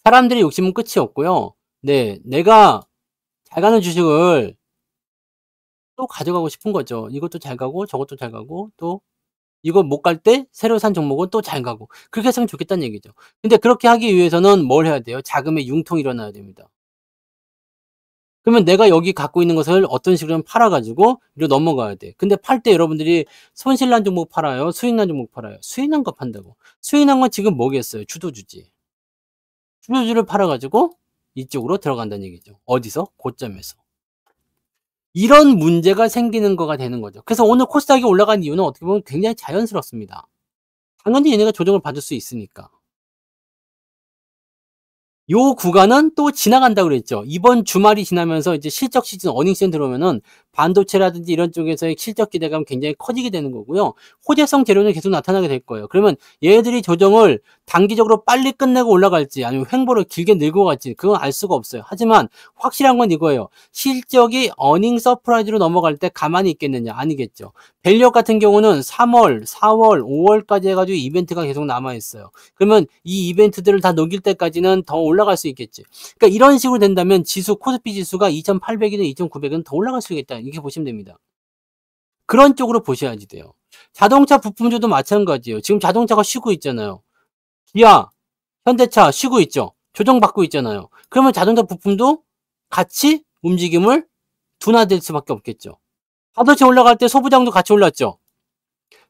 사람들의 욕심은 끝이 없고요. 네, 내가 잘 가는 주식을 또 가져가고 싶은 거죠. 이것도 잘 가고 저것도 잘 가고 또 이거 못 갈 때 새로 산 종목은 또 잘 가고 그렇게 했으면 좋겠다는 얘기죠. 근데 그렇게 하기 위해서는 뭘 해야 돼요? 자금의 융통이 일어나야 됩니다. 그러면 내가 여기 갖고 있는 것을 어떤 식으로 팔아 가지고 이리로 넘어가야 돼. 근데 팔 때 여러분들이 손실 난 종목 팔아요? 수익 난 종목 팔아요? 수익 난 거 판다고. 수익 난 건 지금 뭐겠어요? 주도주지. 주도주를 팔아 가지고 이쪽으로 들어간다는 얘기죠. 어디서? 고점에서. 이런 문제가 생기는 거가 되는 거죠. 그래서 오늘 코스닥이 올라간 이유는 어떻게 보면 굉장히 자연스럽습니다. 당연히 얘네가 조정을 받을 수 있으니까. 요 구간은 또 지나간다고 그랬죠. 이번 주말이 지나면서 이제 실적 시즌 어닝 시즌 들어오면은 반도체라든지 이런 쪽에서의 실적 기대감 굉장히 커지게 되는 거고요. 호재성 재료는 계속 나타나게 될 거예요. 그러면 얘들이 조정을 단기적으로 빨리 끝내고 올라갈지 아니면 횡보를 길게 늘고 갈지 그건 알 수가 없어요. 하지만 확실한 건 이거예요. 실적이 어닝 서프라이즈로 넘어갈 때 가만히 있겠느냐? 아니겠죠. 밸류업 같은 경우는 3월, 4월, 5월까지 해가지고 이벤트가 계속 남아있어요. 그러면 이 이벤트들을 다 넘길 때까지는 더 올라갈 수 있겠지. 그러니까 이런 식으로 된다면 지수, 코스피 지수가 2,800이든 2,900은 더 올라갈 수 있겠다. 이렇게 보시면 됩니다. 그런 쪽으로 보셔야지 돼요. 자동차 부품주도 마찬가지예요. 지금 자동차가 쉬고 있잖아요. 기아, 현대차 쉬고 있죠. 조정받고 있잖아요. 그러면 자동차 부품도 같이 움직임을 둔화될 수밖에 없겠죠. 반도체 올라갈 때 소부장도 같이 올랐죠.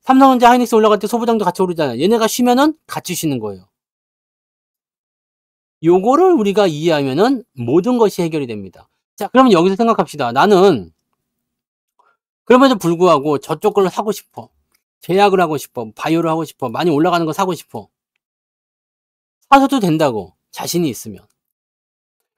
삼성전자, 하이닉스 올라갈 때 소부장도 같이 오르잖아요. 얘네가 쉬면은 같이 쉬는 거예요. 요거를 우리가 이해하면은 모든 것이 해결이 됩니다. 자, 그러면 여기서 생각합시다. 나는 그럼에도 불구하고 저쪽 걸 사고 싶어. 제약을 하고 싶어. 바이오를 하고 싶어. 많이 올라가는 거 사고 싶어. 사셔도 된다고. 자신이 있으면.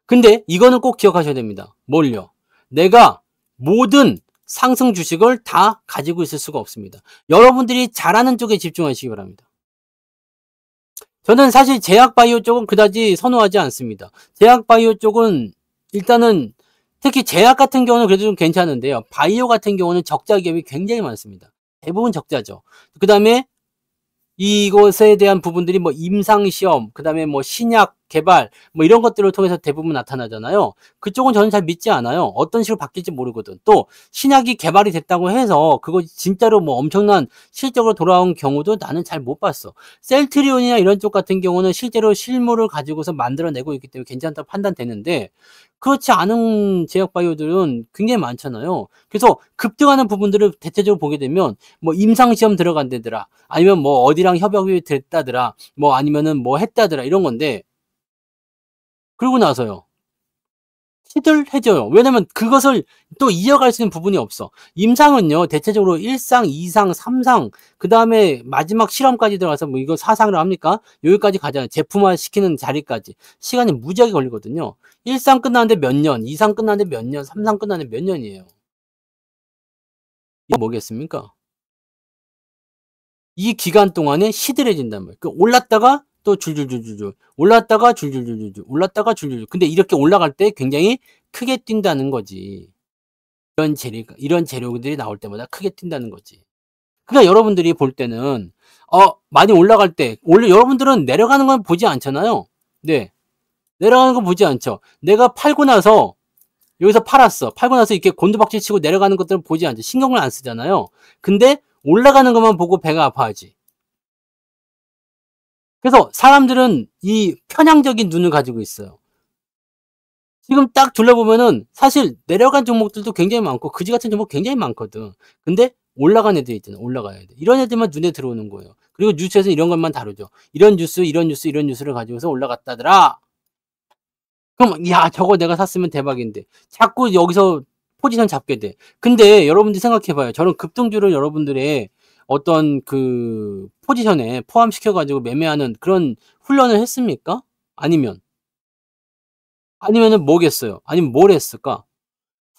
근데 이거는 꼭 기억하셔야 됩니다. 뭘요? 내가 모든 상승 주식을 다 가지고 있을 수가 없습니다. 여러분들이 잘하는 쪽에 집중하시기 바랍니다. 저는 사실 제약바이오 쪽은 그다지 선호하지 않습니다. 제약바이오 쪽은 일단은 특히 제약 같은 경우는 그래도 좀 괜찮은데요. 바이오 같은 경우는 적자 기업이 굉장히 많습니다. 대부분 적자죠. 그 다음에 이것에 대한 부분들이 뭐 임상시험, 그 다음에 뭐 신약 개발, 뭐 이런 것들을 통해서 대부분 나타나잖아요. 그쪽은 저는 잘 믿지 않아요. 어떤 식으로 바뀔지 모르거든. 또 신약이 개발이 됐다고 해서 그거 진짜로 뭐 엄청난 실적으로 돌아온 경우도 나는 잘 못 봤어. 셀트리온이나 이런 쪽 같은 경우는 실제로 실물을 가지고서 만들어내고 있기 때문에 괜찮다고 판단되는데 그렇지 않은 제약바이오들은 굉장히 많잖아요. 그래서 급등하는 부분들을 대체적으로 보게 되면 뭐 임상시험 들어간다더라 아니면 뭐 어디랑 협업이 됐다더라 뭐 아니면은 뭐 했다더라 이런 건데 그러고 나서요. 시들해져요. 왜냐면 그것을 또 이어갈 수 있는 부분이 없어. 임상은요, 대체적으로 1상, 2상, 3상, 그 다음에 마지막 실험까지 들어가서 뭐 이거 4상을 합니까? 여기까지 가잖아요. 제품화 시키는 자리까지. 시간이 무지하게 걸리거든요. 1상 끝나는데 몇 년, 2상 끝나는데 몇 년, 3상 끝나는데 몇 년이에요. 이게 뭐겠습니까? 이 기간 동안에 시들해진단 말이에요. 그 올랐다가 또 줄줄줄줄줄 올랐다가 줄줄줄줄줄 올랐다가 줄줄줄 근데 이렇게 올라갈 때 굉장히 크게 뛴다는 거지. 이런 재료들이 나올 때마다 크게 뛴다는 거지. 그러니까 여러분들이 볼 때는 많이 올라갈 때 원래 여러분들은 내려가는 건 보지 않잖아요. 네. 내려가는 건 보지 않죠. 내가 팔고 나서 여기서 팔았어. 팔고 나서 이렇게 곤두박질 치고 내려가는 것들은 보지 않죠. 신경을 안 쓰잖아요. 근데 올라가는 것만 보고 배가 아파하지. 그래서 사람들은 이 편향적인 눈을 가지고 있어요. 지금 딱 둘러보면은 사실 내려간 종목들도 굉장히 많고 그지 같은 종목 굉장히 많거든. 근데 올라간 애들 있잖아. 올라가야 돼. 이런 애들만 눈에 들어오는 거예요. 그리고 뉴스에서 이런 것만 다루죠. 이런 뉴스, 이런 뉴스, 이런 뉴스를 가지고서 올라갔다더라. 그럼 야 저거 내가 샀으면 대박인데 자꾸 여기서 포지션 잡게 돼. 근데 여러분들이 생각해 봐요. 저런 급등주를 여러분들의 어떤 그 포지션에 포함시켜 가지고 매매하는 그런 훈련을 했습니까? 아니면 아니면은 뭐겠어요? 아니면 뭘 했을까?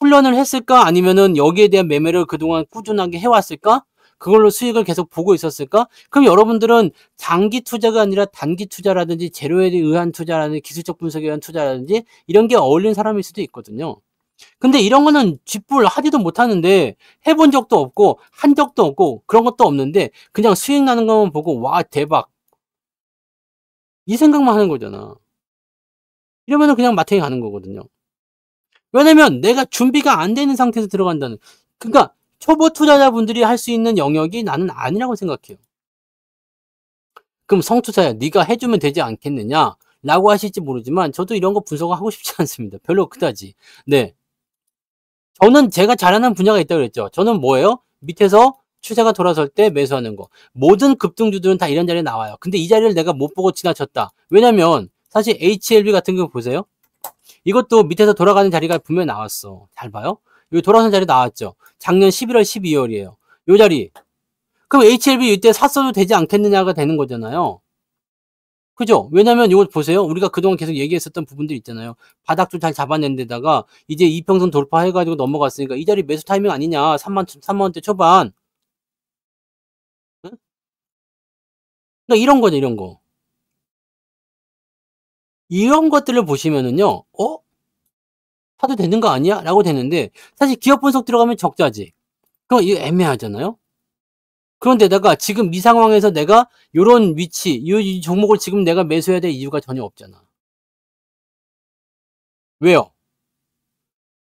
훈련을 했을까? 아니면은 여기에 대한 매매를 그동안 꾸준하게 해 왔을까? 그걸로 수익을 계속 보고 있었을까? 그럼 여러분들은 장기 투자가 아니라 단기 투자라든지 재료에 의한 투자라든지 기술적 분석에 의한 투자라든지 이런 게 어울리는 사람일 수도 있거든요. 근데 이런 거는 쥐뿔 하지도 못하는데 해 본 적도 없고 한 적도 없고 그런 것도 없는데 그냥 수익 나는 것만 보고 '와 대박.' 이 생각만 하는 거잖아. 이러면은 그냥 마탱이 가는 거거든요. 왜냐면 내가 준비가 안 되는 상태에서 들어간다는 그러니까 초보 투자자분들이 할 수 있는 영역이 나는 아니라고 생각해요. 그럼 "성투사야 네가 해 주면 되지 않겠느냐?"라고 하실지 모르지만 저도 이런 거 분석하고 싶지 않습니다. 별로 그다지. 네. 저는 제가 잘하는 분야가 있다고 그랬죠. 저는 뭐예요? 밑에서 추세가 돌아설 때 매수하는 거. 모든 급등주들은 다 이런 자리에 나와요. 근데 이 자리를 내가 못 보고 지나쳤다. 왜냐면 사실 HLB 같은 거 보세요. 이것도 밑에서 돌아가는 자리가 분명히 나왔어. 잘 봐요. 여기 돌아서는 자리 나왔죠. 작년 11월, 12월이에요. 요 자리. 그럼 HLB 이때 샀어도 되지 않겠느냐가 되는 거잖아요. 그죠? 왜냐면 이거 보세요. 우리가 그동안 계속 얘기했었던 부분들 있잖아요. 바닥도 잘 잡아낸 데다가 이제 이평선 돌파해가지고 넘어갔으니까 이 자리 매수 타이밍 아니냐. 3만 원대 초반. 응? 그러니까 이런 거죠, 이런 거. 이런 것들을 보시면은요, 사도 되는 거 아니야? 라고 되는데, 사실 기업 분석 들어가면 적자지. 그럼 이거 애매하잖아요? 그런데다가 지금 이 상황에서 내가 요런 위치, 이 종목을 지금 내가 매수해야 될 이유가 전혀 없잖아. 왜요?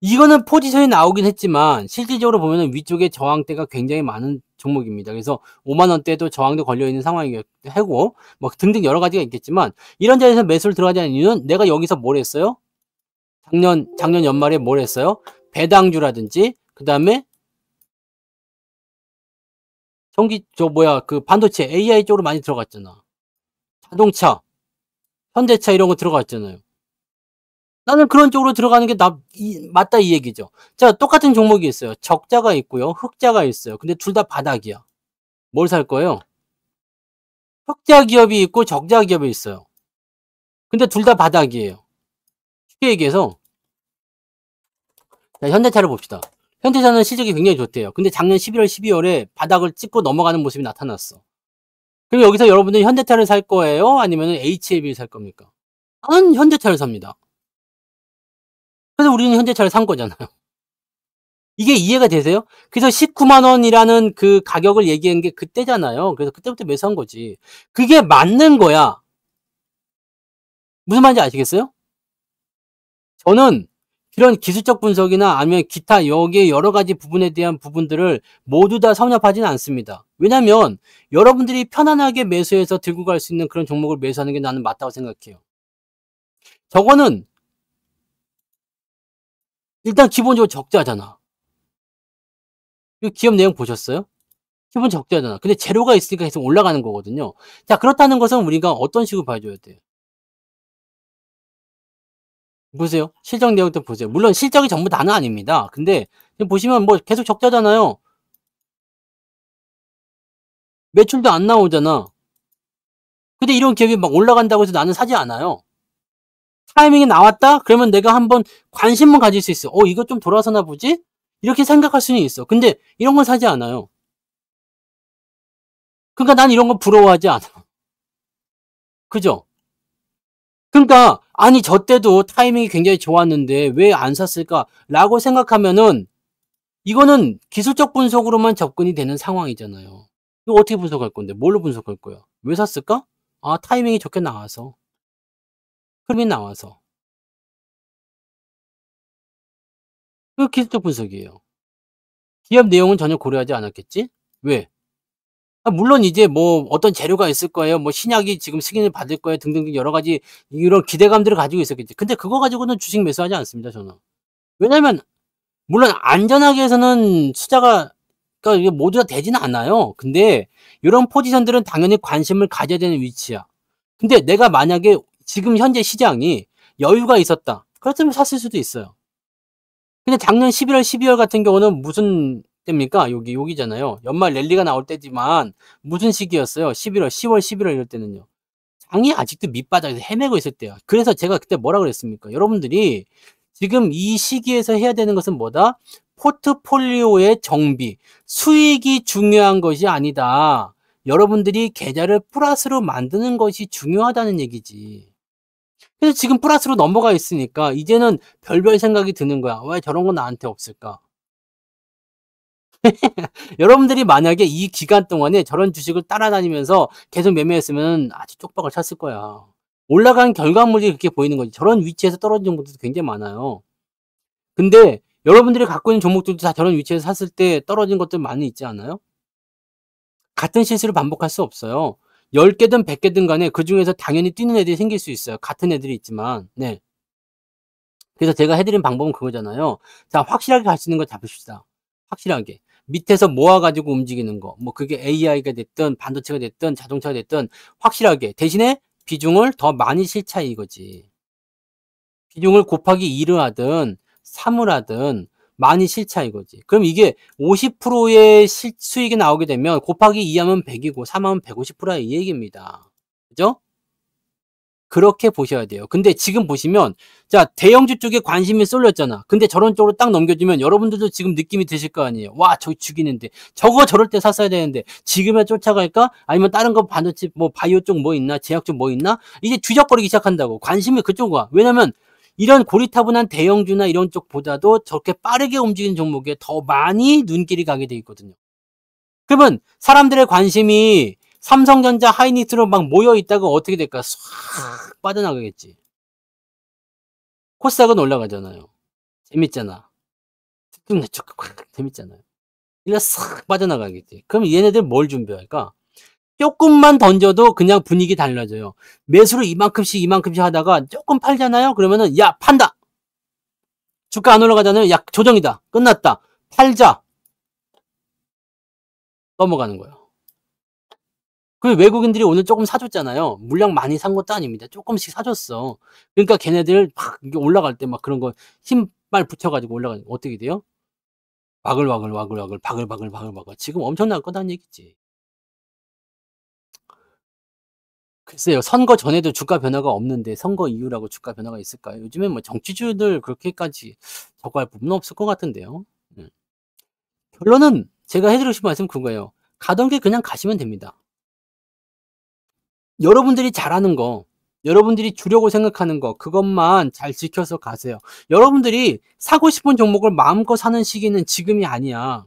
이거는 포지션이 나오긴 했지만 실질적으로 보면은 위쪽에 저항대가 굉장히 많은 종목입니다. 그래서 5만 원대도 저항도 걸려 있는 상황이고 뭐 등등 여러 가지가 있겠지만 이런 자리에서 매수를 들어가자는 이유는 내가 여기서 뭘 했어요? 작년 연말에 뭘 했어요? 배당주라든지 그다음에 전기 그 반도체 AI 쪽으로 많이 들어갔잖아. 자동차, 현대차 이런 거 들어갔잖아요. 나는 그런 쪽으로 들어가는 게 맞다 이 얘기죠. 자, 똑같은 종목이 있어요. 적자가 있고요. 흑자가 있어요. 근데 둘 다 바닥이야. 뭘 살 거예요? 흑자 기업이 있고 적자 기업이 있어요. 근데 둘 다 바닥이에요. 쉽게 얘기해서 자, 현대차를 봅시다. 현대차는 실적이 굉장히 좋대요. 근데 작년 11월, 12월에 바닥을 찍고 넘어가는 모습이 나타났어. 그럼 여기서 여러분들이 현대차를 살 거예요? 아니면 HLB를 살 겁니까? 나는 현대차를 삽니다. 그래서 우리는 현대차를 산 거잖아요. 이게 이해가 되세요? 그래서 19만 원이라는 그 가격을 얘기한 게 그때잖아요. 그래서 그때부터 매수한 거지. 그게 맞는 거야. 무슨 말인지 아시겠어요? 저는 이런 기술적 분석이나 아니면 기타 여기에 여러 가지 부분에 대한 부분들을 모두 다 성nhập 하지는 않습니다. 왜냐면 여러분들이 편안하게 매수해서 들고 갈 수 있는 그런 종목을 매수하는 게 나는 맞다고 생각해요. 저거는 일단 기본적으로 적자잖아. 이 기업 내용 보셨어요? 기본 적자잖아. 근데 재료가 있으니까 계속 올라가는 거거든요. 자, 그렇다는 것은 우리가 어떤 식으로 봐줘야 돼요? 보세요. 실적 내용도 보세요. 물론 실적이 전부 다는 아닙니다. 근데 지금 보시면 뭐 계속 적자잖아요. 매출도 안 나오잖아. 근데 이런 기업이 막 올라간다고 해서 나는 사지 않아요. 타이밍이 나왔다? 그러면 내가 한번 관심만 가질 수 있어. 이거 좀 돌아서나 보지? 이렇게 생각할 수는 있어. 근데 이런 건 사지 않아요. 그러니까 난 이런 거 부러워하지 않아. 그죠? 그러니까 아니 저 때도 타이밍이 굉장히 좋았는데 왜 안 샀을까라고 생각하면은 이거는 기술적 분석으로만 접근이 되는 상황이잖아요. 이거 어떻게 분석할 건데? 뭘로 분석할 거야? 왜 샀을까? 아, 타이밍이 좋게 나와서. 흐름이 나와서. 이거 기술적 분석이에요. 기업 내용은 전혀 고려하지 않았겠지? 왜? 물론 이제 뭐 어떤 재료가 있을 거예요. 뭐 신약이 지금 승인을 받을 거예요. 등등등 여러 가지 이런 기대감들을 가지고 있었겠지. 근데 그거 가지고는 주식 매수하지 않습니다, 저는. 왜냐면 물론 안전하게 해서는 투자가 그러니까 이게 모두 다 되지는 않아요. 근데 요런 포지션들은 당연히 관심을 가져야 되는 위치야. 근데 내가 만약에 지금 현재 시장이 여유가 있었다. 그렇다면 샀을 수도 있어요. 근데 작년 11월, 12월 같은 경우는 무슨 때입니까? 여기잖아요. 연말 랠리가 나올 때지만 무슨 시기였어요? 11월, 10월, 11월 이럴 때는요. 장이 아직도 밑바닥에서 헤매고 있을 때야. 그래서 제가 그때 뭐라 그랬습니까? 여러분들이 지금 이 시기에서 해야 되는 것은 뭐다? 포트폴리오의 정비, 수익이 중요한 것이 아니다. 여러분들이 계좌를 플러스로 만드는 것이 중요하다는 얘기지. 그래서 지금 플러스로 넘어가 있으니까 이제는 별별 생각이 드는 거야. 왜 저런 건 나한테 없을까? 여러분들이 만약에 이 기간 동안에 저런 주식을 따라다니면서 계속 매매했으면 아주 쪽박을 찼을 거야. 올라간 결과물이 그렇게 보이는 거지. 저런 위치에서 떨어진 종목들도 굉장히 많아요. 근데 여러분들이 갖고 있는 종목들도 다 저런 위치에서 샀을 때 떨어진 것들 많이 있지 않아요? 같은 실수를 반복할 수 없어요. 10개든 100개든 간에 그중에서 당연히 뛰는 애들이 생길 수 있어요. 같은 애들이 있지만. 네. 그래서 제가 해드린 방법은 그거잖아요. 자, 확실하게 갈 수 있는 거 잡으십시다. 확실하게. 밑에서 모아가지고 움직이는 거. 뭐 그게 AI가 됐든 반도체가 됐든 자동차가 됐든 확실하게. 대신에 비중을 더 많이 실차 이거지. 비중을 곱하기 2를 하든 3을 하든 많이 실차 이거지. 그럼 이게 50%의 수익이 나오게 되면 곱하기 2 하면 100이고 3 하면 150%야 이 얘기입니다. 그죠? 그렇게 보셔야 돼요. 근데 지금 보시면 자 대형주 쪽에 관심이 쏠렸잖아. 근데 저런 쪽으로 딱 넘겨주면 여러분들도 지금 느낌이 드실 거 아니에요. 와 저기 죽이는데 저거 저럴 때 샀어야 되는데 지금에 쫓아갈까? 아니면 다른 거 반도체 뭐 바이오 쪽 뭐 있나? 제약 쪽 뭐 있나? 이제 뒤적거리기 시작한다고. 관심이 그쪽으로 가. 왜냐면 이런 고리타분한 대형주나 이런 쪽보다도 저렇게 빠르게 움직이는 종목에 더 많이 눈길이 가게 돼 있거든요. 그러면 사람들의 관심이 삼성전자 하이닉스로 막 모여 있다가 어떻게 될까? 싹 빠져나가겠지. 코스닥은 올라가잖아요. 재밌잖아. 재밌잖아요. 이거 싹 빠져나가겠지. 그럼 얘네들 뭘 준비할까? 조금만 던져도 그냥 분위기 달라져요. 매수를 이만큼씩 하다가 조금 팔잖아요. 그러면은 야 판다. 주가 안 올라가잖아요. 야 조정이다. 끝났다. 팔자. 넘어가는 거예요. 그 외국인들이 오늘 조금 사줬잖아요. 물량 많이 산 것도 아닙니다. 조금씩 사줬어. 그러니까 걔네들 막 올라갈 때 막 그런 거 힘발 붙여가지고 올라가는 거 어떻게 돼요? 와글와글 바글바글 지금 엄청날 거다는 얘기지. 글쎄요. 선거 전에도 주가 변화가 없는데 선거 이후라고 주가 변화가 있을까요? 요즘에 뭐 정치주들 그렇게까지 저거 할 부분은 없을 것 같은데요. 결론은 제가 해드리고 싶은 말씀 그거예요. 가던 길 그냥 가시면 됩니다. 여러분들이 잘하는 거, 여러분들이 주려고 생각하는 거 그것만 잘 지켜서 가세요. 여러분들이 사고 싶은 종목을 마음껏 사는 시기는 지금이 아니야.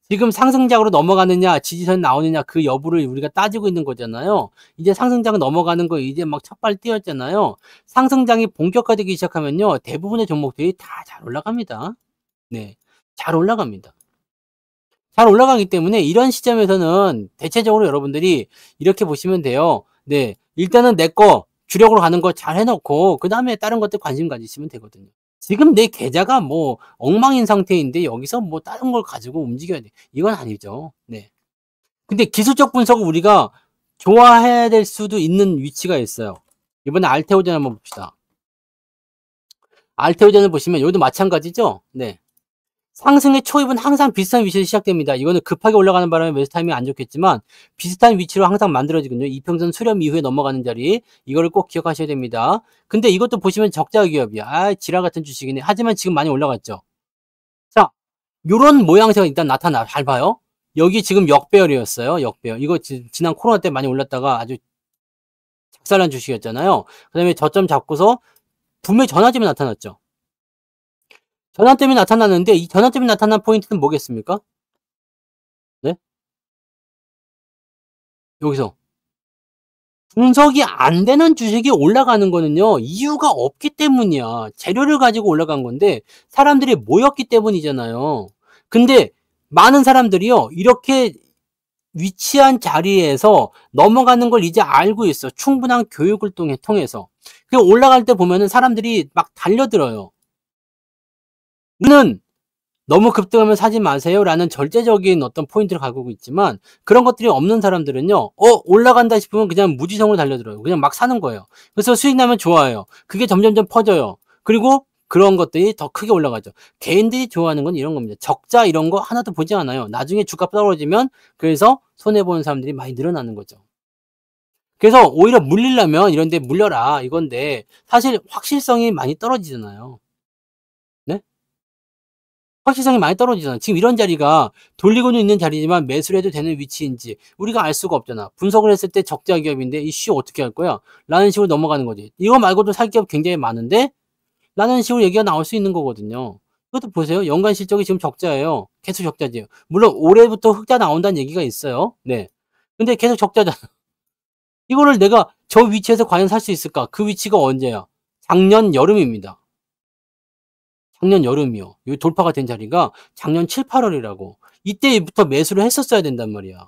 지금 상승장으로 넘어가느냐 지지선 나오느냐 그 여부를 우리가 따지고 있는 거잖아요. 이제 상승장 넘어가는 거 이제 막 첫발 뛰었잖아요. 상승장이 본격화되기 시작하면요. 대부분의 종목들이 다 잘 올라갑니다. 네, 잘 올라갑니다. 잘 올라가기 때문에 이런 시점에서는 대체적으로 여러분들이 이렇게 보시면 돼요. 네, 일단은 내 거 주력으로 가는 거 잘 해놓고 그 다음에 다른 것들 관심 가지시면 되거든요. 지금 내 계좌가 뭐 엉망인 상태인데 여기서 뭐 다른 걸 가지고 움직여야 돼. 이건 아니죠. 네. 근데 기술적 분석을 우리가 좋아해야 될 수도 있는 위치가 있어요. 이번에 알테오젠 한번 봅시다. 알테오젠을 보시면 여기도 마찬가지죠. 네. 상승의 초입은 항상 비슷한 위치에서 시작됩니다. 이거는 급하게 올라가는 바람에 매수 타이밍이 안 좋겠지만 비슷한 위치로 항상 만들어지거든요. 이평선 수렴 이후에 넘어가는 자리 이거를 꼭 기억하셔야 됩니다. 근데 이것도 보시면 적자 기업이야. 아 지랄 같은 주식이네. 하지만 지금 많이 올라갔죠. 자 요런 모양새가 일단 나타나. 잘 봐요. 여기 지금 역배열이었어요. 역배열. 이거 지난 코로나 때 많이 올랐다가 아주 작살난 주식이었잖아요. 그 다음에 저점 잡고서 분명히 전환점이 나타났죠. 전환점이 나타났는데 이 전환점이 나타난 포인트는 뭐겠습니까? 네? 여기서 분석이 안 되는 주식이 올라가는 거는요. 이유가 없기 때문이야. 재료를 가지고 올라간 건데 사람들이 모였기 때문이잖아요. 근데 많은 사람들이요. 이렇게 위치한 자리에서 넘어가는 걸 이제 알고 있어. 충분한 교육을 통해서. 그 올라갈 때 보면은 사람들이 막 달려들어요. 우리는 너무 급등하면 사지 마세요라는 절제적인 어떤 포인트를 가지고 있지만 그런 것들이 없는 사람들은요. 올라간다 싶으면 그냥 무지성으로 달려들어요. 그냥 막 사는 거예요. 그래서 수익 나면 좋아요. 그게 점점점 퍼져요. 그리고 그런 것들이 더 크게 올라가죠. 개인들이 좋아하는 건 이런 겁니다. 적자 이런 거 하나도 보지 않아요. 나중에 주가 떨어지면 그래서 손해보는 사람들이 많이 늘어나는 거죠. 그래서 오히려 물리려면 이런 데 물려라 이건데 사실 확실성이 많이 떨어지잖아요. 네? 확실성이 많이 떨어지잖아. 지금 이런 자리가 돌리고는 있는 자리지만 매수를 해도 되는 위치인지 우리가 알 수가 없잖아. 분석을 했을 때 적자 기업인데 이씨 어떻게 할 거야? 라는 식으로 넘어가는 거지. 이거 말고도 살 기업 굉장히 많은데 라는 식으로 얘기가 나올 수 있는 거거든요. 그것도 보세요. 연간 실적이 지금 적자예요. 계속 적자지요. 물론 올해부터 흑자 나온다는 얘기가 있어요. 네. 근데 계속 적자잖아. 이거를 내가 저 위치에서 과연 살 수 있을까? 그 위치가 언제야? 작년 여름입니다. 작년 여름이요. 요 돌파가 된 자리가 작년 7, 8월이라고. 이때부터 매수를 했었어야 된단 말이야.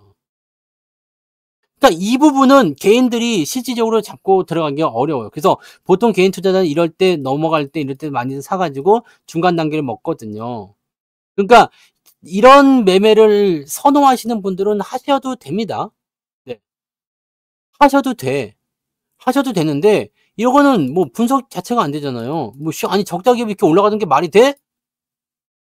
그러니까 이 부분은 개인들이 실질적으로 잡고 들어가기가 어려워요. 그래서 보통 개인 투자자는 이럴 때 넘어갈 때 이럴 때 많이 사가지고 중간 단계를 먹거든요. 그러니까 이런 매매를 선호하시는 분들은 하셔도 됩니다. 네. 하셔도 돼. 하셔도 되는데 이거는 뭐 분석 자체가 안 되잖아요. 뭐 아니 적자 기업이 이렇게 올라가는 게 말이 돼?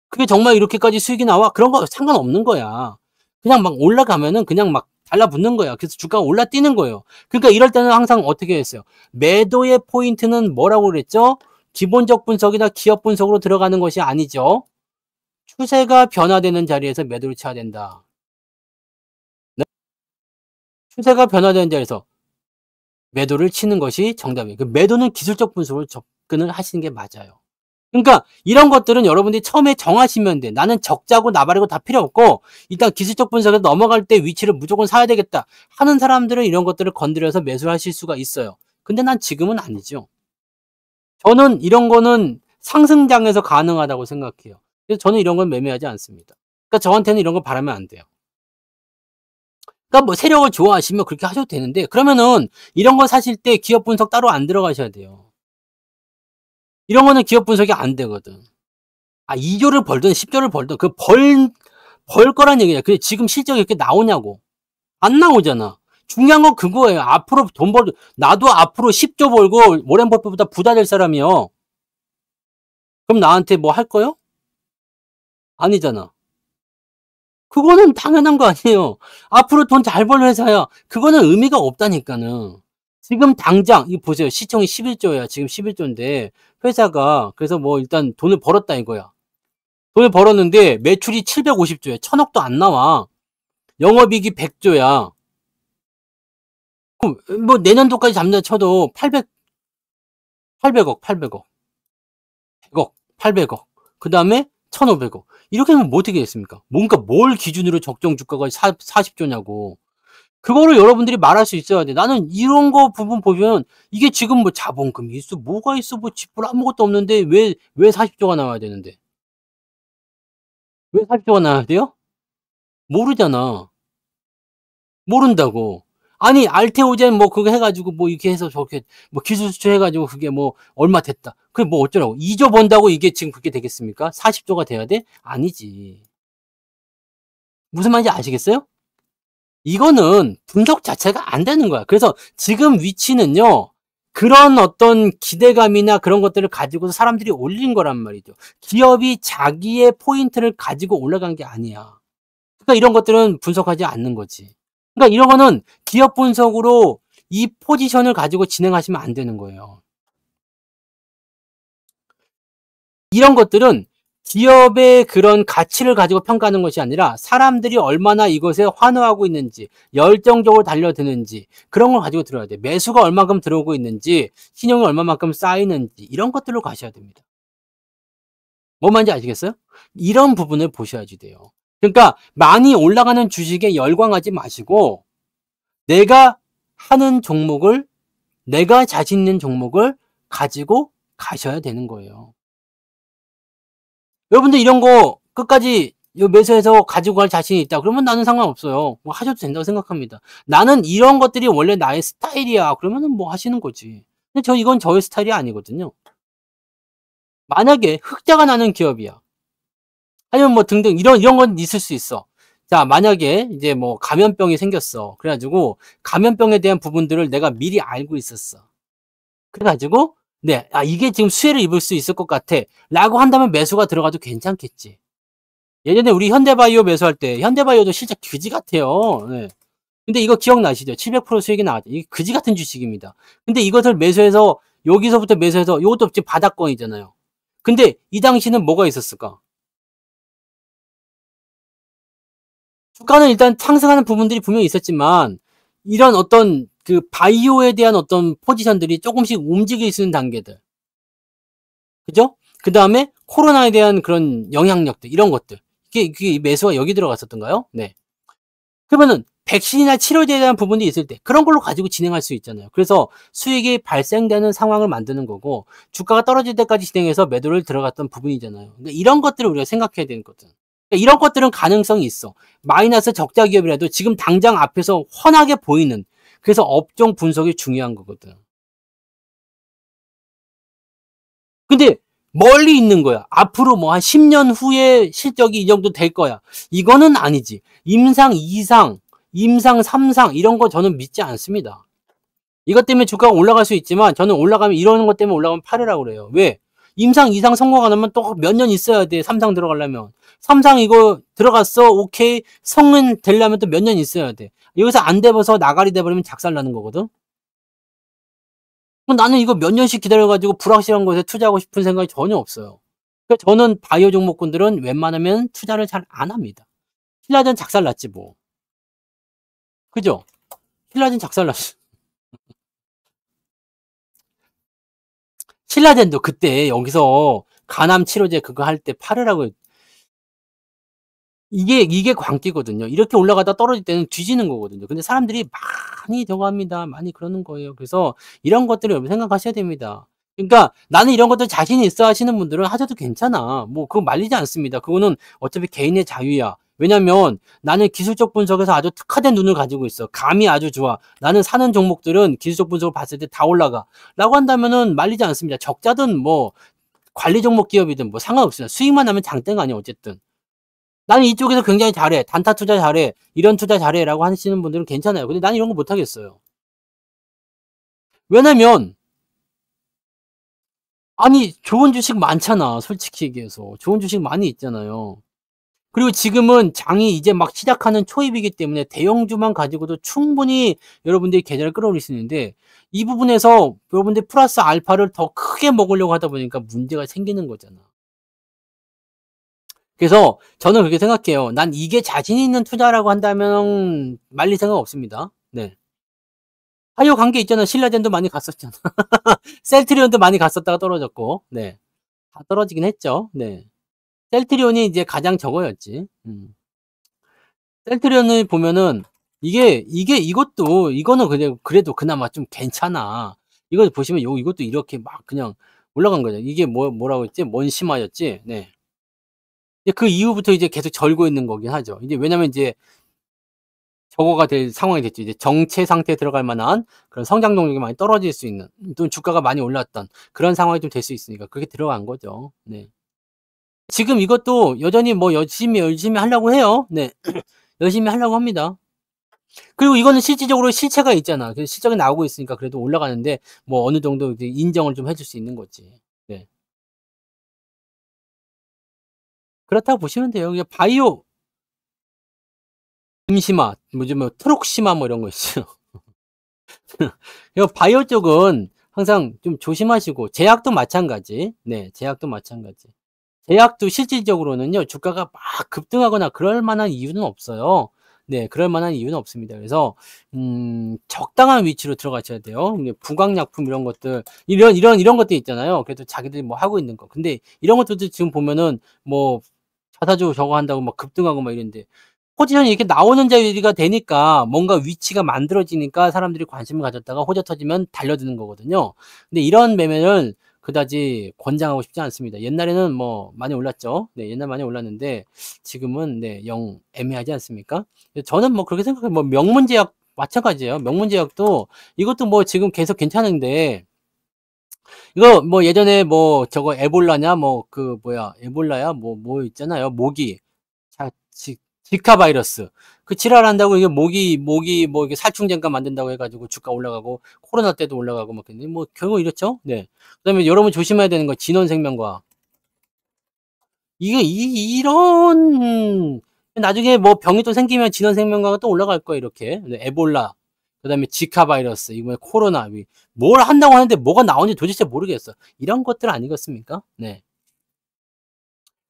그게 정말 이렇게까지 수익이 나와? 그런 거 상관없는 거야. 그냥 막 올라가면은 그냥 막 달라붙는 거야. 그래서 주가가 올라뛰는 거예요. 그러니까 이럴 때는 항상 어떻게 했어요? 매도의 포인트는 뭐라고 그랬죠? 기본적 분석이나 기업 분석으로 들어가는 것이 아니죠. 추세가 변화되는 자리에서 매도를 쳐야 된다. 네? 추세가 변화되는 자리에서 매도를 치는 것이 정답이에요. 그 매도는 기술적 분석으로 접근을 하시는 게 맞아요. 그러니까 이런 것들은 여러분들이 처음에 정하시면 돼. 나는 적자고 나발이고 다 필요 없고 일단 기술적 분석에서 넘어갈 때 위치를 무조건 사야 되겠다 하는 사람들은 이런 것들을 건드려서 매수하실 수가 있어요. 근데 난 지금은 아니죠. 저는 이런 거는 상승장에서 가능하다고 생각해요. 그래서 저는 이런 건 매매하지 않습니다. 그러니까 저한테는 이런 거 바라면 안 돼요. 그러니까 뭐 세력을 좋아하시면 그렇게 하셔도 되는데 그러면은 이런 거 사실 때 기업 분석 따로 안 들어가셔야 돼요. 이런 거는 기업 분석이 안 되거든. 2조를 벌든 10조를 벌든 벌 거란 얘기냐. 근데 지금 실적이 이렇게 나오냐고. 안 나오잖아. 중요한 건 그거예요. 앞으로 나도 앞으로 10조 벌고 워렌 버핏보다 부자 될 사람이요. 그럼 나한테 뭐 할 거요? 아니잖아. 그거는 당연한 거 아니에요. 앞으로 돈 잘 벌 회사야. 그거는 의미가 없다니까는. 지금 당장 이거 보세요. 시총이 11조야. 지금 11조인데 회사가 그래서 뭐 일단 돈을 벌었다 이거야. 돈을 벌었는데 매출이 750조야. 1000억도 안 나와. 영업이익이 100조야. 그럼 뭐 내년도까지 잡는다 쳐도 800억, 100억, 800억. 그 다음에 1500억. 이렇게 하면 뭐 어떻게 됐습니까? 뭔가 뭘 기준으로 적정 주가가 40조냐고. 그거를 여러분들이 말할 수 있어야 돼. 나는 이런 거 부분 보면 이게 지금 뭐 자본금이 있어, 뭐가 있어, 뭐 지불 아무것도 없는데 왜 40조가 나와야 되는데? 왜 40조가 나와야 돼요? 모르잖아. 모른다고. 아니 알테오젠 뭐 그거 해가지고 뭐 이렇게 해서 저렇게 뭐 기술 수출해가지고 그게 뭐 얼마 됐다. 그게 뭐 어쩌라고. 2조 번다고 이게 지금 그렇게 되겠습니까? 40조가 돼야 돼? 아니지. 무슨 말인지 아시겠어요? 이거는 분석 자체가 안 되는 거야. 그래서 지금 위치는요. 그런 어떤 기대감이나 그런 것들을 가지고서 사람들이 올린 거란 말이죠. 기업이 자기의 포인트를 가지고 올라간 게 아니야. 그러니까 이런 것들은 분석하지 않는 거지. 그러니까 이런 거는 기업 분석으로 이 포지션을 가지고 진행하시면 안 되는 거예요. 이런 것들은 기업의 그런 가치를 가지고 평가하는 것이 아니라 사람들이 얼마나 이것에 환호하고 있는지, 열정적으로 달려드는지 그런 걸 가지고 들어야 돼. 매수가 얼마큼 들어오고 있는지, 신용이 얼마만큼 쌓이는지 이런 것들로 가셔야 됩니다. 뭔 말인지 아시겠어요? 이런 부분을 보셔야지 돼요. 그러니까 많이 올라가는 주식에 열광하지 마시고 내가 하는 종목을, 내가 자신 있는 종목을 가지고 가셔야 되는 거예요. 여러분들 이런 거 끝까지 요 매수해서 가지고 갈 자신이 있다. 그러면 나는 상관없어요. 뭐 하셔도 된다고 생각합니다. 나는 이런 것들이 원래 나의 스타일이야. 그러면은 뭐 하시는 거지. 근데 이건 저의 스타일이 아니거든요. 만약에 흑자가 나는 기업이야. 아니면 뭐 등등 이런 건 있을 수 있어. 자, 만약에 이제 뭐 감염병이 생겼어. 그래 가지고 감염병에 대한 부분들을 내가 미리 알고 있었어. 그래 가지고 네. '아 이게 지금 수혜를 입을 수 있을 것 같아.'라고 한다면 매수가 들어가도 괜찮겠지. 예전에 우리 현대바이오 매수할 때 현대바이오도 실제 그지 같아요. 네. 근데 이거 기억나시죠? 700% 수익이 나왔죠. 이게 그지 같은 주식입니다. 근데 이것을 매수해서 여기서부터 매수해서 요것도 지금 바닥권이잖아요. 근데 이 당시는 뭐가 있었을까? 주가는 일단 상승하는 부분들이 분명히 있었지만 이런 어떤 그 바이오에 대한 어떤 포지션들이 조금씩 움직일 수 있는 단계들. 그죠? 그다음에 코로나에 대한 그런 영향력들 이런 것들. 이게 매수가 여기 들어갔었던가요? 네. 그러면은 백신이나 치료제에 대한 부분이 있을 때 그런 걸로 가지고 진행할 수 있잖아요. 그래서 수익이 발생되는 상황을 만드는 거고 주가가 떨어질 때까지 진행해서 매도를 들어갔던 부분이잖아요. 그러니까 이런 것들을 우리가 생각해야 되는 거죠. 그러니까 이런 것들은 가능성이 있어. 마이너스 적자 기업이라도 지금 당장 앞에서 훤하게 보이는 그래서 업종 분석이 중요한 거거든. 근데 멀리 있는 거야. 앞으로 뭐 한 10년 후에 실적이 이 정도 될 거야. 이거는 아니지. 임상 2상, 임상 3상 이런 거 저는 믿지 않습니다. 이것 때문에 주가가 올라갈 수 있지만 저는 올라가면 이러는 것 때문에 올라가면 팔으라고 그래요. 왜? 임상 2상 성공 안 하면 또 몇 년 있어야 돼. 3상 들어가려면. 3상 이거 들어갔어. 오케이. 성은 되려면 또 몇 년 있어야 돼. 여기서 안 돼버서 나가리 돼버리면 작살 나는 거거든. 그럼 나는 이거 몇 년씩 기다려가지고 불확실한 곳에 투자하고 싶은 생각이 전혀 없어요. 그러니까 저는 바이오 종목군들은 웬만하면 투자를 잘 안 합니다. 신라젠 작살 났지 뭐. 그죠? 신라젠 작살 났어. 신라젠도 그때 여기서 간암 치료제 그거 할 때 팔으라고 이게 광기거든요. 이렇게 올라가다 떨어질 때는 뒤지는 거거든요. 근데 사람들이 많이 저거 합니다. 많이 그러는 거예요. 그래서 이런 것들을 여러분 생각하셔야 됩니다. 그러니까 나는 이런 것들 자신이 있어 하시는 분들은 하셔도 괜찮아. 뭐 그거 말리지 않습니다. 그거는 어차피 개인의 자유야. 왜냐면 나는 기술적 분석에서 아주 특화된 눈을 가지고 있어. 감이 아주 좋아. 나는 사는 종목들은 기술적 분석을 봤을 때 다 올라가. 라고 한다면은 말리지 않습니다. 적자든 뭐 관리 종목 기업이든 뭐 상관없습니다. 수익만 나면 장땡 아니야 어쨌든. 나는 이쪽에서 굉장히 잘해. 단타 투자 잘해. 이런 투자 잘해라고 하시는 분들은 괜찮아요. 근데 나는 이런 거 못 하겠어요. 왜냐면 아니 좋은 주식 많잖아. 솔직히 얘기해서. 좋은 주식 많이 있잖아요. 그리고 지금은 장이 이제 막 시작하는 초입이기 때문에 대형주만 가지고도 충분히 여러분들이 계좌를 끌어올릴 수 있는데 이 부분에서 여러분들이 플러스 알파를 더 크게 먹으려고 하다 보니까 문제가 생기는 거잖아. 그래서 저는 그렇게 생각해요. 난 이게 자신 있는 투자라고 한다면 말릴 생각 없습니다. 네. 타이어 관계 있잖아. 신라젠도 많이 갔었잖아. 셀트리온도 많이 갔었다가 떨어졌고. 네. 다 떨어지긴 했죠. 네. 셀트리온이 이제 가장 저거였지. 셀트리온을 보면은 이것도 이거는 그래도 그나마 좀 괜찮아. 이거 보시면 이것도 이렇게 막 그냥 올라간 거죠. 이게 뭐라고 했지? 먼시마였지? 네. 이제 그 이후부터 이제 계속 절고 있는 거긴 하죠. 이제 왜냐면 이제 저거가 될 상황이 됐죠. 이제 정체 상태에 들어갈 만한 그런 성장 동력이 많이 떨어질 수 있는 또는 주가가 많이 올랐던 그런 상황이 좀 될 수 있으니까 그렇게 들어간 거죠. 네. 지금 이것도 여전히 뭐 열심히 하려고 해요. 네. 열심히 하려고 합니다. 그리고 이거는 실질적으로 실체가 있잖아. 그래서 실적이 나오고 있으니까 그래도 올라가는데 뭐 어느 정도 이제 인정을 좀 해줄 수 있는 거지. 네. 그렇다고 보시면 돼요. 그냥 바이오, 임시마, 뭐지 뭐 트록시마 뭐 이런 거 있어요. 이 바이오 쪽은 항상 좀 조심하시고 제약도 마찬가지. 네, 제약도 마찬가지. 제약도 실질적으로는요. 주가가 막 급등하거나 그럴 만한 이유는 없어요. 네, 그럴 만한 이유는 없습니다. 그래서 적당한 위치로 들어가셔야 돼요. 부강약품 이런 것들 이런 것들 있잖아요. 그래도 자기들이 뭐 하고 있는 거. 근데 이런 것들도 지금 보면은 뭐 자사주 저거 한다고 막 급등하고 막 이런데 포지션이 이렇게 나오는 자리가 되니까 뭔가 위치가 만들어지니까 사람들이 관심을 가졌다가 호재 터지면 달려드는 거거든요. 근데 이런 매매를 그다지 권장하고 싶지 않습니다. 옛날에는 뭐 많이 올랐죠. 네, 옛날 많이 올랐는데 지금은 네, 영 애매하지 않습니까? 저는 뭐 그렇게 생각해요. 뭐 명문제약 마찬가지예요. 명문제약도 이것도 뭐 지금 계속 괜찮은데 이거 뭐 예전에 뭐 저거 에볼라냐 뭐 그 뭐야 에볼라야 뭐 있잖아요. 모기. 자 지 지카 바이러스. 그 지랄한다고 이게 모기 뭐 이게 살충제인가 만든다고 해 가지고 주가 올라가고 코로나 때도 올라가고 막 그랬는데 뭐 결국 이렇죠. 네. 그다음에 여러분 조심해야 되는 거 진원생명과 이게 이런 나중에 뭐 병이 또 생기면 진원생명과가 또 올라갈 거예요 이렇게. 네 에볼라 그다음에 지카 바이러스 이번에 코로나 뭘 한다고 하는데 뭐가 나오는지 도대체 모르겠어. 이런 것들 아니겠습니까? 네.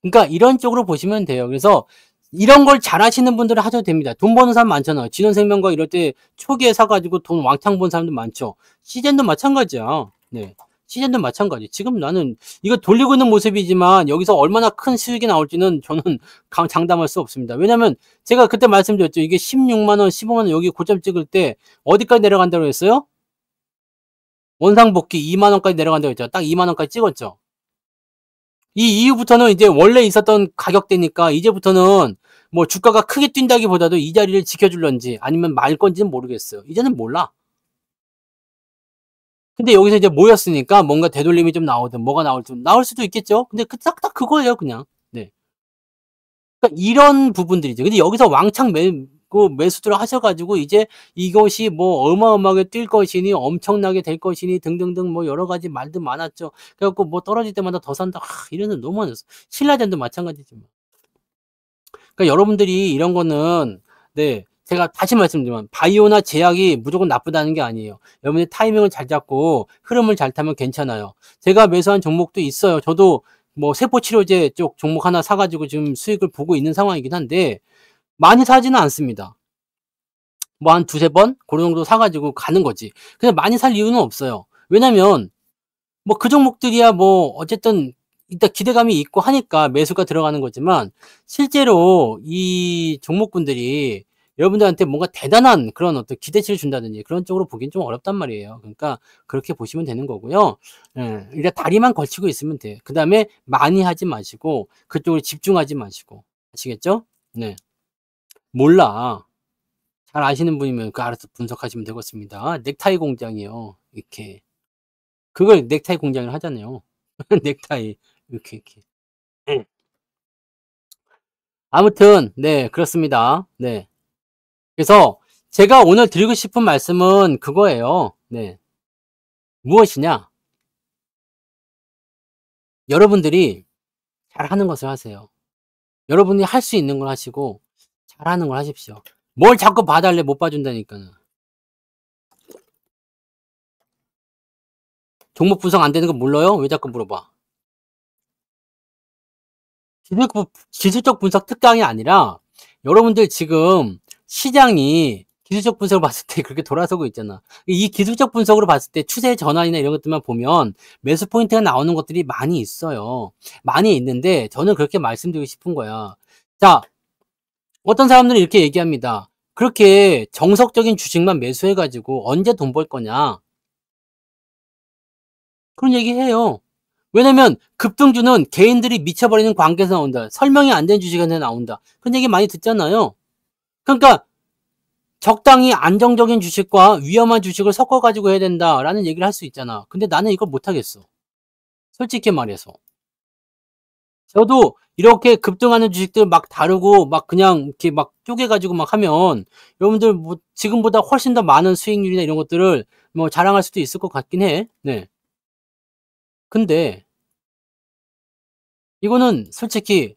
그러니까 이런 쪽으로 보시면 돼요. 그래서 이런 걸 잘하시는 분들은 하셔도 됩니다. 돈 버는 사람 많잖아요. 진원생명과 이럴 때 초기에 사 가지고 돈 왕창 번 사람도 많죠. 시젠도 마찬가지야. 네. 시젠도 마찬가지. 지금 나는 이거 돌리고 있는 모습이지만 여기서 얼마나 큰 수익이 나올지는 저는 장담할 수 없습니다. 왜냐면 제가 그때 말씀드렸죠. 이게 16만 원, 15만 원 여기 고점 찍을 때 어디까지 내려간다고 했어요? 원상복귀 2만 원까지 내려간다고 했죠. 딱 2만 원까지 찍었죠. 이 이후부터는 이제 원래 있었던 가격대니까 이제부터는 뭐 주가가 크게 뛴다기보다도 이 자리를 지켜줄런지 아니면 말 건지는 모르겠어요. 이제는 몰라. 근데 여기서 이제 모였으니까 뭔가 되돌림이 좀 나오든 뭐가 나올든 나올 수도 있겠죠. 근데 딱 그거예요, 그냥. 네. 그러니까 이런 부분들이죠. 근데 여기서 왕창 매수들을 하셔 가지고 이제 이것이 뭐 어마어마하게 뛸 것이니 엄청나게 될 것이니 등등등 뭐 여러 가지 말도 많았죠. 그래 갖고 뭐 떨어질 때마다 더 산다. 이런 데 너무 많았어. 신라젠도 마찬가지지만. 그러니까 여러분들이 이런 거는 네 제가 다시 말씀드리면 바이오나 제약이 무조건 나쁘다는 게 아니에요. 여러분이 타이밍을 잘 잡고 흐름을 잘 타면 괜찮아요. 제가 매수한 종목도 있어요. 저도 뭐 세포 치료제 쪽 종목 하나 사 가지고 지금 수익을 보고 있는 상황이긴 한데 많이 사지는 않습니다. 뭐 한 두세 번 고런 정도 사 가지고 가는 거지. 근데 많이 살 이유는 없어요. 왜냐면 뭐 그 종목들이야 뭐 어쨌든 일단 기대감이 있고 하니까 매수가 들어가는 거지만 실제로 이 종목군들이 여러분들한테 뭔가 대단한 그런 어떤 기대치를 준다든지 그런 쪽으로 보기는 좀 어렵단 말이에요. 그러니까 그렇게 보시면 되는 거고요. 예. 일단 다리만 걸치고 있으면 돼요. 그다음에 많이 하지 마시고 그쪽으로 집중하지 마시고. 아시겠죠? 네. 몰라. 잘 아시는 분이면 그 알아서 분석하시면 되겠습니다. 넥타이 공장이요. 이렇게. 그걸 넥타이 공장을 하잖아요. 넥타이 이렇게. 예. 아무튼 네 그렇습니다. 네. 그래서 제가 오늘 드리고 싶은 말씀은 그거예요. 네. 무엇이냐? 여러분들이 잘하는 것을 하세요. 여러분이 할 수 있는 걸 하시고 잘하는 걸 하십시오. 뭘 자꾸 봐 달래 못 봐 준다니까는. 종목 분석 안 되는 거 몰라요? 왜 자꾸 물어봐? 기술적 분석 특강이 아니라 여러분들 지금 시장이 기술적 분석을 봤을 때 그렇게 돌아서고 있잖아. 이 기술적 분석으로 봤을 때 추세 전환이나 이런 것들만 보면 매수 포인트가 나오는 것들이 많이 있어요. 많이 있는데 저는 그렇게 말씀드리고 싶은 거야. 자, 어떤 사람들은 이렇게 얘기합니다. 그렇게 정석적인 주식만 매수해 가지고 언제 돈 벌 거냐. 그런 얘기해요. 왜냐면 급등주는 개인들이 미쳐버리는 관계에서 나온다. 설명이 안 된 주식한테 나온다. 그런 얘기 많이 듣잖아요. 그러니까 적당히 안정적인 주식과 위험한 주식을 섞어 가지고 해야 된다라는 얘기를 할 수 있잖아. 근데 나는 이걸 못 하겠어. 솔직히 말해서. 저도 이렇게 급등하는 주식들 막 다루고 막 그냥 이렇게 막 쪼개 가지고 막 하면 여러분들 뭐 지금보다 훨씬 더 많은 수익률이나 이런 것들을 뭐 자랑할 수도 있을 것 같긴 해. 네. 근데 이거는 솔직히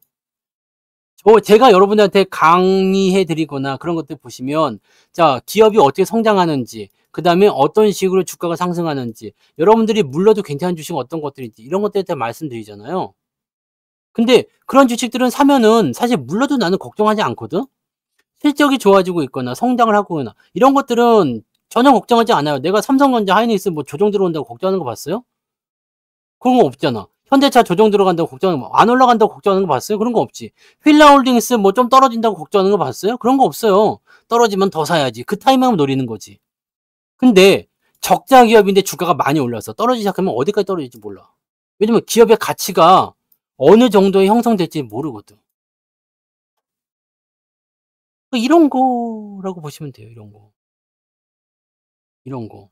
제가 여러분들한테 강의해 드리거나 그런 것들 보시면 자 기업이 어떻게 성장하는지 그다음에 어떤 식으로 주가가 상승하는지 여러분들이 물러도 괜찮은 주식은 어떤 것들인지 이런 것들에 대해 말씀드리잖아요. 근데 그런 주식들은 사면은 사실 물러도 나는 걱정하지 않거든. 실적이 좋아지고 있거나 성장을 하거나 이런 것들은 전혀 걱정하지 않아요. 내가 삼성전자, 하이닉스 뭐 조정 들어온다고 걱정하는 거 봤어요? 그런 거 없잖아. 현대차 조정 들어간다고 걱정하는 거 안 올라간다고 걱정하는 거 봤어요? 그런 거 없지. 휠라홀딩스 뭐 좀 떨어진다고 걱정하는 거 봤어요? 그런 거 없어요. 떨어지면 더 사야지. 그 타이밍을 노리는 거지. 근데 적자 기업인데 주가가 많이 올라서 떨어지기 시작하면 어디까지 떨어질지 몰라. 왜냐면 기업의 가치가 어느 정도에 형성될지 모르거든. 이런 거라고 보시면 돼요. 이런 거. 이런 거.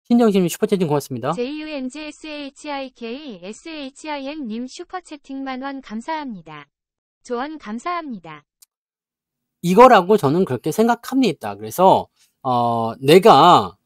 신정심 슈퍼채팅 고맙습니다.
JUNGSHIK-SHIM님 슈퍼채팅 만원 감사합니다. 조언 감사합니다.
이거라고 저는 그렇게 생각합니다. 그래서 내가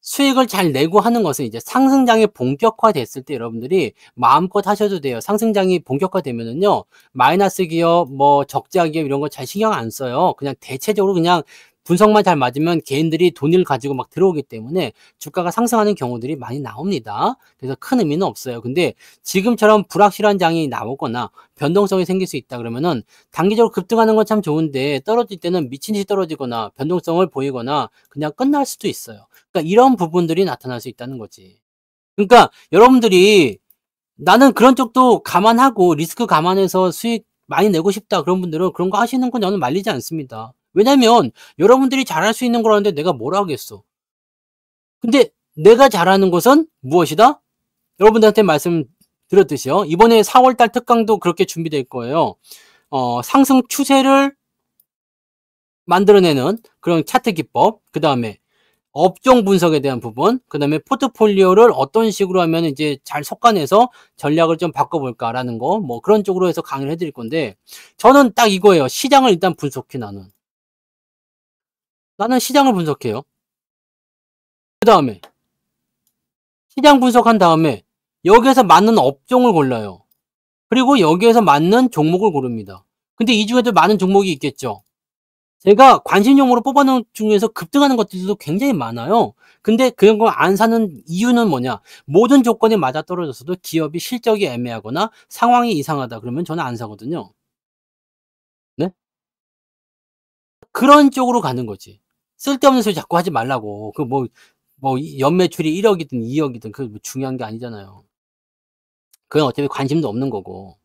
수익을 잘 내고 하는 것은 이제 상승장이 본격화됐을 때 여러분들이 마음껏 하셔도 돼요. 상승장이 본격화되면은요, 마이너스 기업, 뭐 적자 기업 이런 거 잘 신경 안 써요. 그냥 대체적으로 그냥 분석만 잘 맞으면 개인들이 돈을 가지고 막 들어오기 때문에 주가가 상승하는 경우들이 많이 나옵니다. 그래서 큰 의미는 없어요. 근데 지금처럼 불확실한 장이 나오거나 변동성이 생길 수 있다 그러면은 단기적으로 급등하는 건 참 좋은데 떨어질 때는 미친 듯이 떨어지거나 변동성을 보이거나 그냥 끝날 수도 있어요. 그러니까 이런 부분들이 나타날 수 있다는 거지. 그러니까 여러분들이 나는 그런 쪽도 감안하고 리스크 감안해서 수익 많이 내고 싶다 그런 분들은 그런 거 하시는 건 저는 말리지 않습니다. 왜냐면 여러분들이 잘할 수 있는 거라는데 내가 뭐라 하겠어. 근데 내가 잘하는 것은 무엇이다? 여러분들한테 말씀드렸듯이요. 이번에 4월달 특강도 그렇게 준비될 거예요. 상승 추세를 만들어내는 그런 차트 기법, 그 다음에 업종 분석에 대한 부분, 그 다음에 포트폴리오를 어떤 식으로 하면 이제 잘 속아내서 전략을 좀 바꿔볼까라는 거, 뭐 그런 쪽으로 해서 강의를 해드릴 건데, 저는 딱 이거예요. 시장을 일단 분석해, 나는 시장을 분석해요. 그 다음에 시장 분석한 다음에 여기에서 맞는 업종을 골라요. 그리고 여기에서 맞는 종목을 고릅니다. 근데 이 중에도 많은 종목이 있겠죠. 제가 관심 종목으로 뽑아놓은 중에서 급등하는 것들도 굉장히 많아요. 근데 그런 걸 안 사는 이유는 뭐냐? 모든 조건이 맞아떨어졌어도 기업이 실적이 애매하거나 상황이 이상하다 그러면 저는 안 사거든요. 네? 그런 쪽으로 가는 거지. 쓸데없는 소리 자꾸 하지 말라고. 연매출이 1억이든 2억이든 그게 뭐 중요한 게 아니잖아요. 그건 어차피 관심도 없는 거고.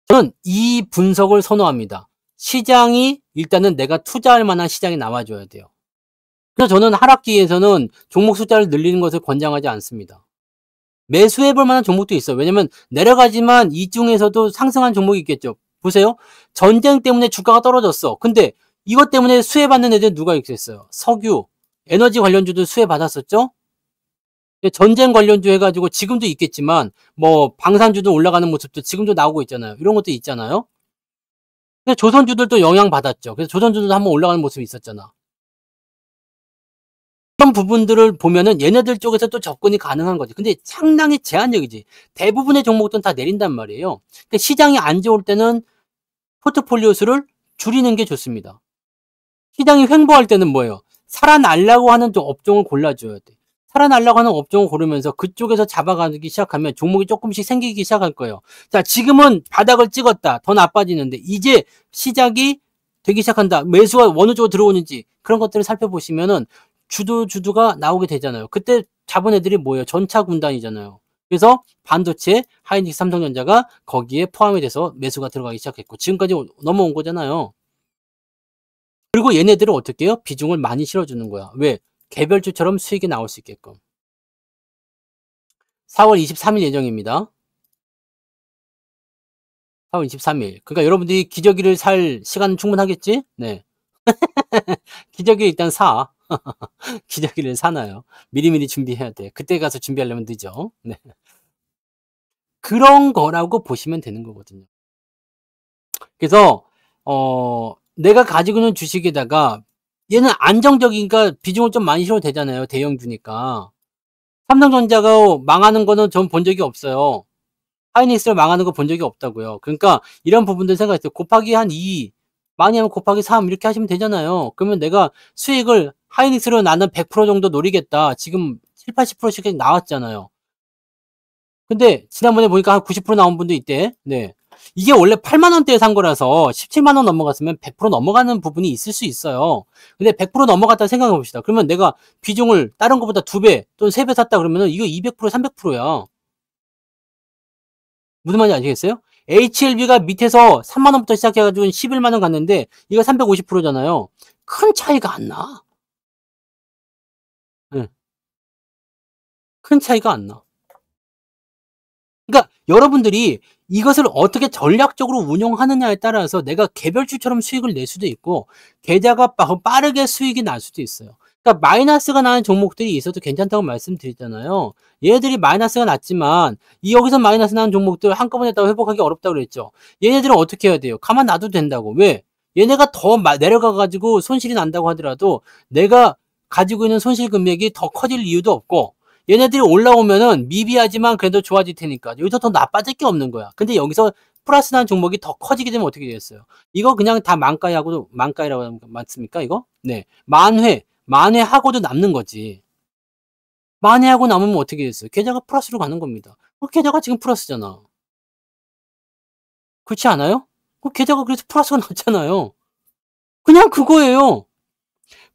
저는 이 분석을 선호합니다. 시장이 일단은 내가 투자할 만한 시장이 나와줘야 돼요. 그래서 저는 하락기에서는 종목 숫자를 늘리는 것을 권장하지 않습니다. 매수해볼 만한 종목도 있어요. 왜냐면 내려가지만 이 중에서도 상승한 종목이 있겠죠. 보세요. 전쟁 때문에 주가가 떨어졌어. 근데 이것 때문에 수혜받는 애들 누가 있겠어요? 석유, 에너지 관련주도 수혜받았었죠? 전쟁 관련주 해가지고 지금도 있겠지만 뭐 방산주도 올라가는 모습도 지금도 나오고 있잖아요. 이런 것도 있잖아요. 근데 조선주들도 영향받았죠. 그래서 조선주들도 한번 올라가는 모습이 있었잖아. 그런 부분들을 보면은 얘네들 쪽에서 또 접근이 가능한 거지. 근데 상당히 제한적이지. 대부분의 종목들은 다 내린단 말이에요. 근데 시장이 안 좋을 때는 포트폴리오 수를 줄이는 게 좋습니다. 시장이 횡보할 때는 뭐예요? 살아나려고 하는 업종을 골라줘야 돼. 살아나려고 하는 업종을 고르면서 그쪽에서 잡아가기 시작하면 종목이 조금씩 생기기 시작할 거예요. 자, 지금은 바닥을 찍었다. 더 나빠지는데 이제 시작이 되기 시작한다. 매수가 어느 쪽으로 들어오는지 그런 것들을 살펴보시면은 주도가 나오게 되잖아요. 그때 잡은 애들이 뭐예요? 전차 군단이잖아요. 그래서 반도체, 하이닉스, 삼성전자가 거기에 포함이 돼서 매수가 들어가기 시작했고 지금까지 넘어온 거잖아요. 그리고 얘네들은 어떻게 해요? 비중을 많이 실어주는 거야. 왜? 개별주처럼 수익이 나올 수 있게끔. 4월 23일 예정입니다. 4월 23일. 그러니까 여러분들이 기저귀를 살 시간은 충분하겠지? 네. 기저귀 일단 사. 기저귀를 사놔요. 미리미리 준비해야 돼. 그때 가서 준비하려면 늦어. 네. 그런 거라고 보시면 되는 거거든요. 그래서 내가 가지고 있는 주식에다가 얘는 안정적이니까 비중을 좀 많이 실어도 되잖아요. 대형주니까. 삼성전자가 망하는 거는 전 본 적이 없어요. 하이닉스를 망하는 거 본 적이 없다고요. 그러니까 이런 부분들 생각했어요. 곱하기 한 2, 많이 하면 곱하기 3 이렇게 하시면 되잖아요. 그러면 내가 수익을 하이닉스로 나는 100% 정도 노리겠다. 지금 7, 80%씩 나왔잖아요. 근데 지난번에 보니까 한 90% 나온 분도 있대. 네. 이게 원래 8만 원대에 산 거라서 17만 원 넘어갔으면 100% 넘어가는 부분이 있을 수 있어요. 근데 100% 넘어갔다 생각해 봅시다. 그러면 내가 비중을 다른 것보다 2배 또는 3배 샀다 그러면은 이거 200%, 300%야. 무슨 말인지 아시겠어요? HLB가 밑에서 3만 원부터 시작해가지고 11만 원 갔는데 이거 350%잖아요. 큰 차이가 안 나. 네. 큰 차이가 안 나. 그러니까 여러분들이 이것을 어떻게 전략적으로 운용하느냐에 따라서 내가 개별주처럼 수익을 낼 수도 있고 계좌가 빠르게 수익이 날 수도 있어요. 그러니까 마이너스가 나는 종목들이 있어도 괜찮다고 말씀드렸잖아요. 얘네들이 마이너스가 났지만 여기서 마이너스 나는 종목들 한꺼번에 다 회복하기 어렵다고 그랬죠. 얘네들은 어떻게 해야 돼요? 가만 놔둬도 된다고. 왜? 얘네가 더 내려가 가지고 손실이 난다고 하더라도 내가 가지고 있는 손실 금액이 더 커질 이유도 없고, 얘네들이 올라오면은 미비하지만 그래도 좋아질 테니까 여기서 더 나빠질 게 없는 거야. 근데 여기서 플러스 난 종목이 더 커지게 되면 어떻게 되겠어요? 이거 그냥 다 만가하고도, 만가이라고 하면 맞습니까 이거? 네. 만회하고도 남는 거지. 만회하고 남으면 어떻게 됐어요? 계좌가 플러스로 가는 겁니다. 계좌가 지금 플러스잖아. 그렇지 않아요? 계좌가 그래서 플러스가 났잖아요. 그냥 그거예요.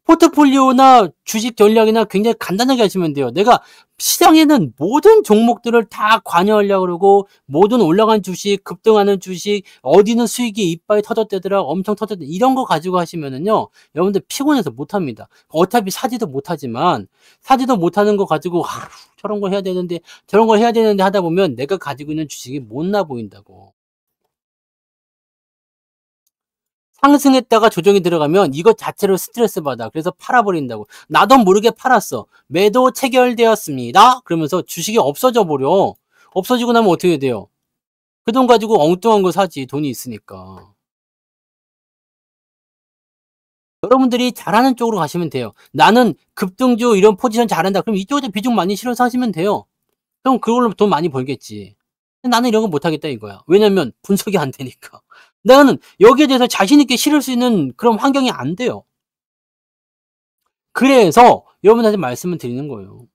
포트폴리오나 주식 전략이나 굉장히 간단하게 하시면 돼요. 내가 시장에는 모든 종목들을 다 관여하려고 그러고, 모든 올라간 주식, 급등하는 주식, 어디는 수익이 이빨이 터졌대더라, 엄청 터졌대, 이런 거 가지고 하시면은요, 여러분들 피곤해서 못합니다. 어차피 사지도 못하지만, 사지도 못하는 거 가지고 저런 거 해야 되는데, 저런 거 해야 되는데 하다 보면 내가 가지고 있는 주식이 못나 보인다고. 상승했다가 조정이 들어가면 이것 자체로 스트레스 받아. 그래서 팔아버린다고. 나도 모르게 팔았어. 매도 체결되었습니다. 그러면서 주식이 없어져 버려. 없어지고 나면 어떻게 돼요? 그 돈 가지고 엉뚱한 거 사지. 돈이 있으니까. 여러분들이 잘하는 쪽으로 가시면 돼요. 나는 급등주 이런 포지션 잘한다. 그럼 이쪽에 비중 많이 실어서 하시면 돼요. 그럼 그걸로 돈 많이 벌겠지. 나는 이런 거 못하겠다 이거야. 왜냐면 분석이 안 되니까. 나는 여기에 대해서 자신 있게 실을 수 있는 그런 환경이 안 돼요. 그래서 여러분한테 말씀을 드리는 거예요.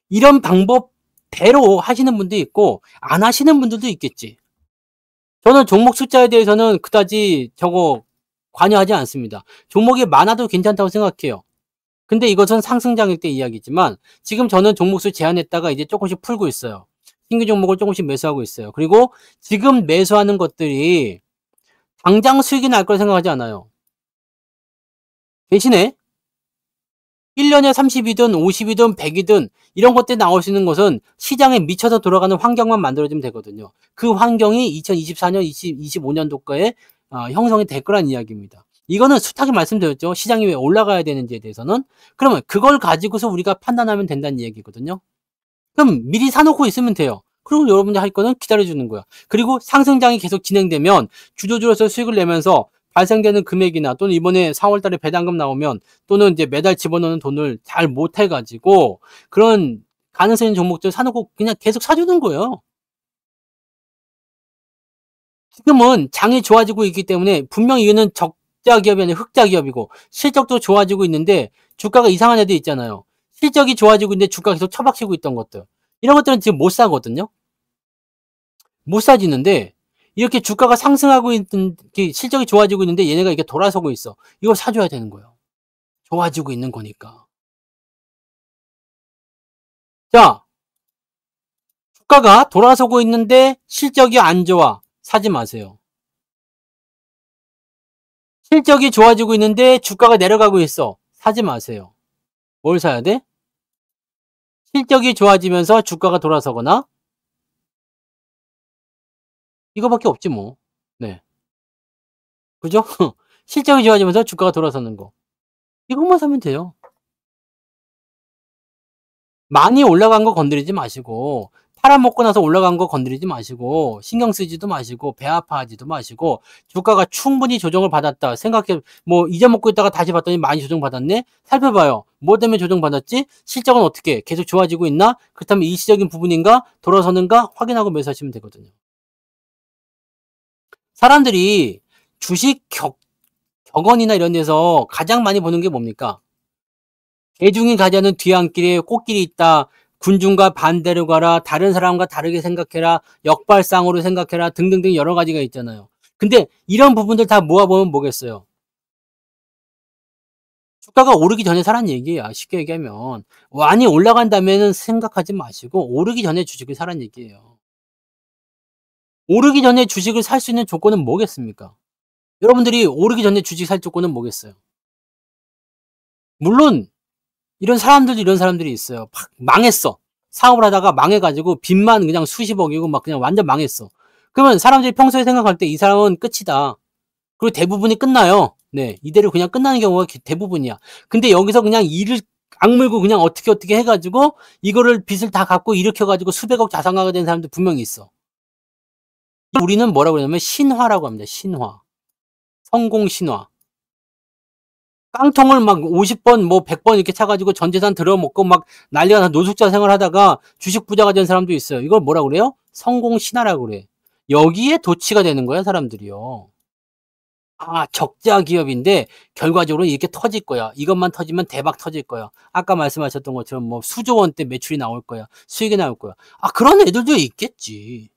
이런 방법대로 하시는 분도 있고 안 하시는 분들도 있겠지. 저는 종목 숫자에 대해서는 그다지 관여하지 않습니다. 종목이 많아도 괜찮다고 생각해요. 근데 이것은 상승장일 때 이야기지만 지금 저는 종목수 제한했다가 이제 조금씩 풀고 있어요. 신규 종목을 조금씩 매수하고 있어요. 그리고 지금 매수하는 것들이 당장 수익이 날 거라 생각하지 않아요. 대신에 1년에 30이든 50이든 100이든 이런 것들이 나올 수 있는 것은 시장에 미쳐서 돌아가는 환경만 만들어주면 되거든요. 그 환경이 2024년, 2025년도까지 형성이 될 거란 이야기입니다. 이거는 숱하게 말씀드렸죠. 시장이 왜 올라가야 되는지에 대해서는. 그러면 그걸 가지고서 우리가 판단하면 된다는 얘기거든요. 그럼 미리 사놓고 있으면 돼요. 그리고 여러분들이 할 거는 기다려주는 거야. 그리고 상승장이 계속 진행되면 주주들로서 수익을 내면서 발생되는 금액이나 또는 이번에 4월달에 배당금 나오면 또는 이제 매달 집어넣는 돈을 잘 못해가지고 그런 가능성 있는 종목들 사놓고 그냥 계속 사주는 거예요. 지금은 장이 좋아지고 있기 때문에 분명히 이거는 적자 기업이 아니라 흑자 기업이고 실적도 좋아지고 있는데 주가가 이상한 애들 있잖아요. 실적이 좋아지고 있는데 주가가 계속 처박히고 있던 것들. 이런 것들은 지금 못 사거든요. 못 사지는데 이렇게 주가가 상승하고 있는, 실적이 좋아지고 있는데 얘네가 이렇게 돌아서고 있어. 이걸 사줘야 되는 거예요. 좋아지고 있는 거니까. 자, 주가가 돌아서고 있는데 실적이 안 좋아. 사지 마세요. 실적이 좋아지고 있는데 주가가 내려가고 있어. 사지 마세요. 뭘 사야 돼? 실적이 좋아지면서 주가가 돌아서거나 이거밖에 없지 뭐. 네. 그죠? 실적이 좋아지면서 주가가 돌아서는 거. 이것만 사면 돼요. 많이 올라간 거 건드리지 마시고 팔아먹고 나서 올라간 거 건드리지 마시고 신경 쓰지도 마시고 배 아파하지도 마시고 주가가 충분히 조정을 받았다 생각해. 뭐 잊어먹고 있다가 다시 봤더니 많이 조정받았네. 살펴봐요. 뭐 때문에 조정받았지? 실적은 어떻게 계속 좋아지고 있나? 그렇다면 일시적인 부분인가? 돌아서는가? 확인하고 매수하시면 되거든요. 사람들이 주식 격언이나 이런 데서 가장 많이 보는 게 뭡니까? 대중이 가자는 뒤안길에 꽃길이 있다. 군중과 반대로 가라. 다른 사람과 다르게 생각해라. 역발상으로 생각해라. 등등등 여러 가지가 있잖아요. 근데 이런 부분들 다 모아보면 뭐겠어요? 주가가 오르기 전에 사란 얘기야. 쉽게 얘기하면. 많이 올라간 다음에는 생각하지 마시고 오르기 전에 주식을 사란 얘기예요. 오르기 전에 주식을 살 수 있는 조건은 뭐겠습니까? 여러분들이 오르기 전에 주식 살 조건은 뭐겠어요? 물론 이런 사람들이 있어요. 막 망했어. 사업을 하다가 망해가지고 빚만 그냥 수십억이고 막 그냥 완전 망했어. 그러면 사람들이 평소에 생각할 때 이 사람은 끝이다. 그리고 대부분이 끝나요. 네. 이대로 그냥 끝나는 경우가 대부분이야. 근데 여기서 그냥 이를 악물고 그냥 어떻게 해 가지고 이거를 빚을 다 갚고 일으켜 가지고 수백억 자산가가 된 사람도 분명히 있어. 우리는 뭐라고 그러냐면 신화라고 합니다. 신화. 성공 신화. 깡통을 막 50번 뭐 100번 이렇게 차 가지고 전 재산 들어먹고 막 난리가 나 노숙자 생활하다가 주식 부자가 된 사람도 있어요. 이걸 뭐라고 그래요? 성공 신화라고 그래. 여기에 도취가 되는 거야, 사람들이요. 아, 적자 기업인데 결과적으로 이렇게 터질 거야. 이것만 터지면 대박 터질 거야. 아까 말씀하셨던 것처럼 뭐 수조 원대 매출이 나올 거야. 수익이 나올 거야. 아, 그런 애들도 있겠지.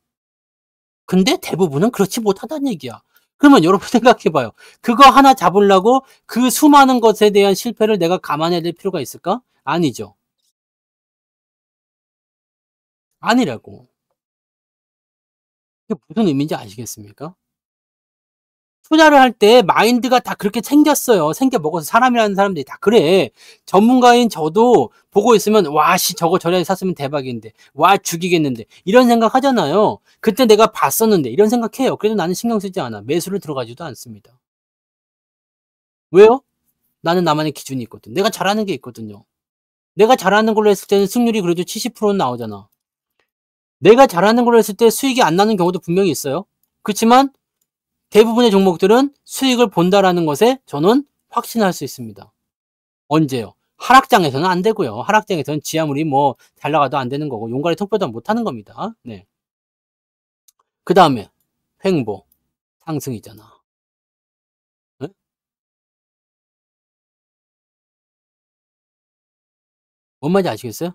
근데 대부분은 그렇지 못하다는 얘기야. 그러면 여러분 생각해 봐요. 그거 하나 잡으려고 그 수많은 것에 대한 실패를 내가 감안해야 될 필요가 있을까? 아니죠. 아니라고. 그게 무슨 의미인지 아시겠습니까? 투자를 할 때 마인드가 다 그렇게 생겼어요. 생겨 먹어서 사람이라는 사람들이 다 그래. 전문가인 저도 보고 있으면 와, 씨, 저거 저래 샀으면 대박인데. 와, 죽이겠는데. 이런 생각 하잖아요. 그때 내가 봤었는데. 이런 생각해요. 그래도 나는 신경 쓰지 않아. 매수를 들어가지도 않습니다. 왜요? 나는 나만의 기준이 있거든. 내가 잘하는 게 있거든요. 내가 잘하는 걸로 했을 때는 승률이 그래도 70%는 나오잖아. 내가 잘하는 걸로 했을 때 수익이 안 나는 경우도 분명히 있어요. 그렇지만 대부분의 종목들은 수익을 본다라는 것에 저는 확신할 수 있습니다. 언제요? 하락장에서는 안 되고요. 하락장에서는 지 아무리 뭐 잘 나가도 안 되는 거고 용가리 톡배도 못 하는 겁니다. 네. 그 다음에 횡보 상승이잖아. 네? 뭔 말인지 아시겠어요?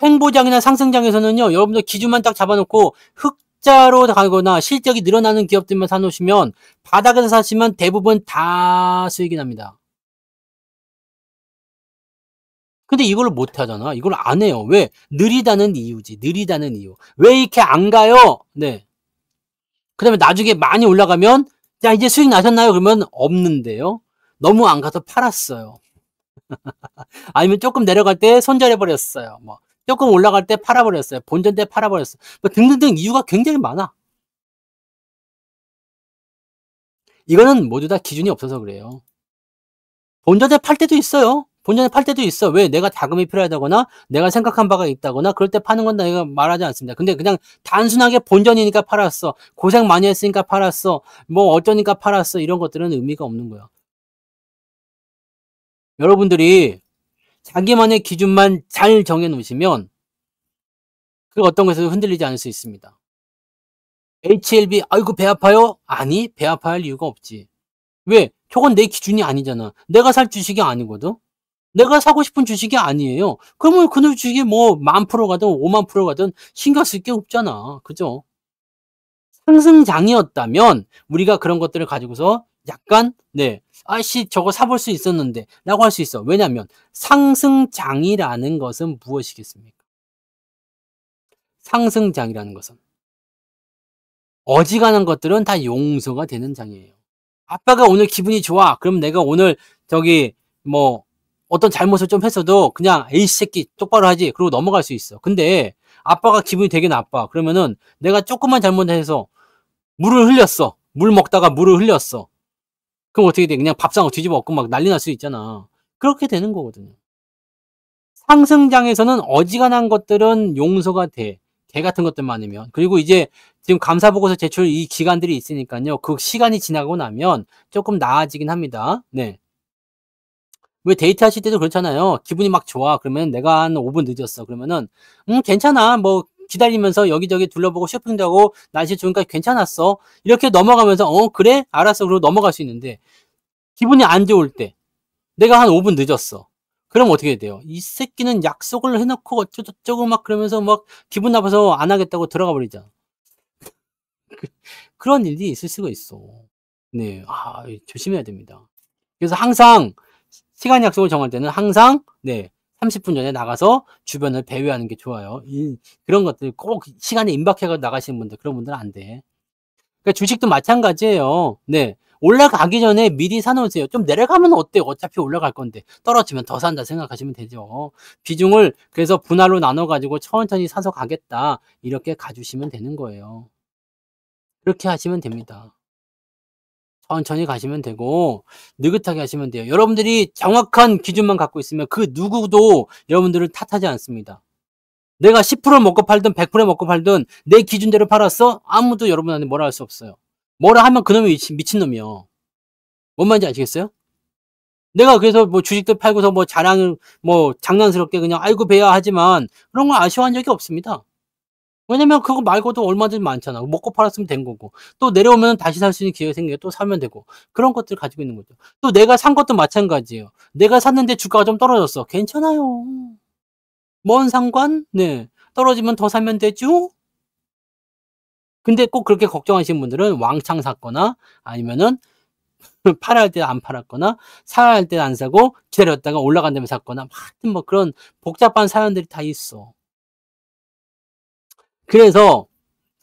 횡보장이나 상승장에서는요, 여러분들 기준만 딱 잡아놓고 흑자로 가거나 실적이 늘어나는 기업들만 사놓으시면 바닥에서 사시면 대부분 다 수익이 납니다. 근데 이걸 못 하잖아. 이걸 안 해요. 왜? 느리다는 이유지. 느리다는 이유. 왜 이렇게 안 가요? 네. 그 다음에 나중에 많이 올라가면, 자, 이제 수익 나셨나요? 그러면 없는데요. 너무 안 가서 팔았어요. 아니면 조금 내려갈 때 손절해버렸어요. 뭐, 조금 올라갈 때 팔아버렸어요. 본전 때 팔아버렸어요. 뭐 등등등 이유가 굉장히 많아. 이거는 모두 다 기준이 없어서 그래요. 본전에 팔 때도 있어요. 본전에 팔 때도 있어. 왜? 내가 자금이 필요하다거나 내가 생각한 바가 있다거나 그럴 때 파는 건 내가 말하지 않습니다. 근데 그냥 단순하게 본전이니까 팔았어. 고생 많이 했으니까 팔았어. 뭐 어쩌니까 팔았어. 이런 것들은 의미가 없는 거야. 여러분들이 자기만의 기준만 잘 정해 놓으시면 그 어떤 것에서 흔들리지 않을 수 있습니다. HLB 아이고 배 아파요? 아니, 배 아파할 이유가 없지. 왜? 저건 내 기준이 아니잖아. 내가 살 주식이 아니거든. 내가 사고 싶은 주식이 아니에요. 그러면 그 주식이 뭐 10,000% 가든 50,000% 가든 신경 쓸 게 없잖아. 그죠? 상승장이었다면 우리가 그런 것들을 가지고서 약간 네. 아씨 저거 사볼 수 있었는데 라고 할 수 있어. 왜냐하면 상승장이라는 것은 무엇이겠습니까? 상승장이라는 것은 어지간한 것들은 다 용서가 되는 장이에요. 아빠가 오늘 기분이 좋아. 그럼 내가 오늘 저기 뭐 어떤 잘못을 좀 했어도 그냥 에이 새끼 똑바로 하지. 그러고 넘어갈 수 있어. 근데 아빠가 기분이 되게 나빠. 그러면은 내가 조금만 잘못해서 물을 흘렸어. 물 먹다가 물을 흘렸어. 그럼 어떻게 돼? 그냥 밥상을 뒤집어 엎고 막 난리 날 수 있잖아. 그렇게 되는 거거든요. 상승장에서는 어지간한 것들은 용서가 돼. 개 같은 것들만 아니면. 그리고 이제 지금 감사보고서 제출 이 기간들이 있으니까요. 그 시간이 지나고 나면 조금 나아지긴 합니다. 네. 왜 데이트하실 때도 그렇잖아요. 기분이 막 좋아. 그러면 내가 한 5분 늦었어. 그러면은 괜찮아. 뭐 기다리면서 여기저기 둘러보고 쇼핑도 하고 날씨 좋으니까 괜찮았어. 이렇게 넘어가면서 그래? 알았어. 그러고 넘어갈 수 있는데 기분이 안 좋을 때 내가 한 5분 늦었어. 그럼 어떻게 돼요? 이 새끼는 약속을 해놓고 어쩌고저쩌고 막 그러면서 막 기분 나빠서 안 하겠다고 들어가 버리잖아. 그런 일이 있을 수가 있어. 네. 아, 조심해야 됩니다. 그래서 항상 시간 약속을 정할 때는 항상 네. 30분 전에 나가서 주변을 배회하는 게 좋아요. 그런 것들 꼭 시간에 임박해 가지고 나가시는 분들 그런 분들은 안 돼. 그러니까 주식도 마찬가지예요. 네. 올라가기 전에 미리 사 놓으세요. 좀 내려가면 어때요? 어차피 올라갈 건데. 떨어지면 더 산다 생각하시면 되죠. 비중을 그래서 분할로 나눠 가지고 천천히 사서 가겠다. 이렇게 가 주시면 되는 거예요. 그렇게 하시면 됩니다. 천천히 가시면 되고 느긋하게 하시면 돼요. 여러분들이 정확한 기준만 갖고 있으면 그 누구도 여러분들을 탓하지 않습니다. 내가 10% 먹고 팔든 100% 먹고 팔든 내 기준대로 팔았어? 아무도 여러분한테 뭐라 할 수 없어요. 뭐라 하면 그놈이 미친놈이요. 뭔 말인지 아시겠어요? 내가 그래서 뭐 주식도 팔고서 뭐 자랑을 뭐 장난스럽게 그냥 아이고 배야 하지만 그런 걸 아쉬워한 적이 없습니다. 왜냐면 그거 말고도 얼마든지 많잖아. 먹고 팔았으면 된 거고. 또 내려오면 다시 살 수 있는 기회가 생겨요. 또 사면 되고. 그런 것들을 가지고 있는 거죠. 또 내가 산 것도 마찬가지예요. 내가 샀는데 주가가 좀 떨어졌어. 괜찮아요. 뭔 상관? 네. 떨어지면 더 사면 되죠? 근데 꼭 그렇게 걱정하시는 분들은 왕창 샀거나 아니면은 팔아야 할 때 안 팔았거나 사야 할 때 안 사고 기다렸다가 올라간 다음에 샀거나 하여튼 뭐 그런 복잡한 사연들이 다 있어. 그래서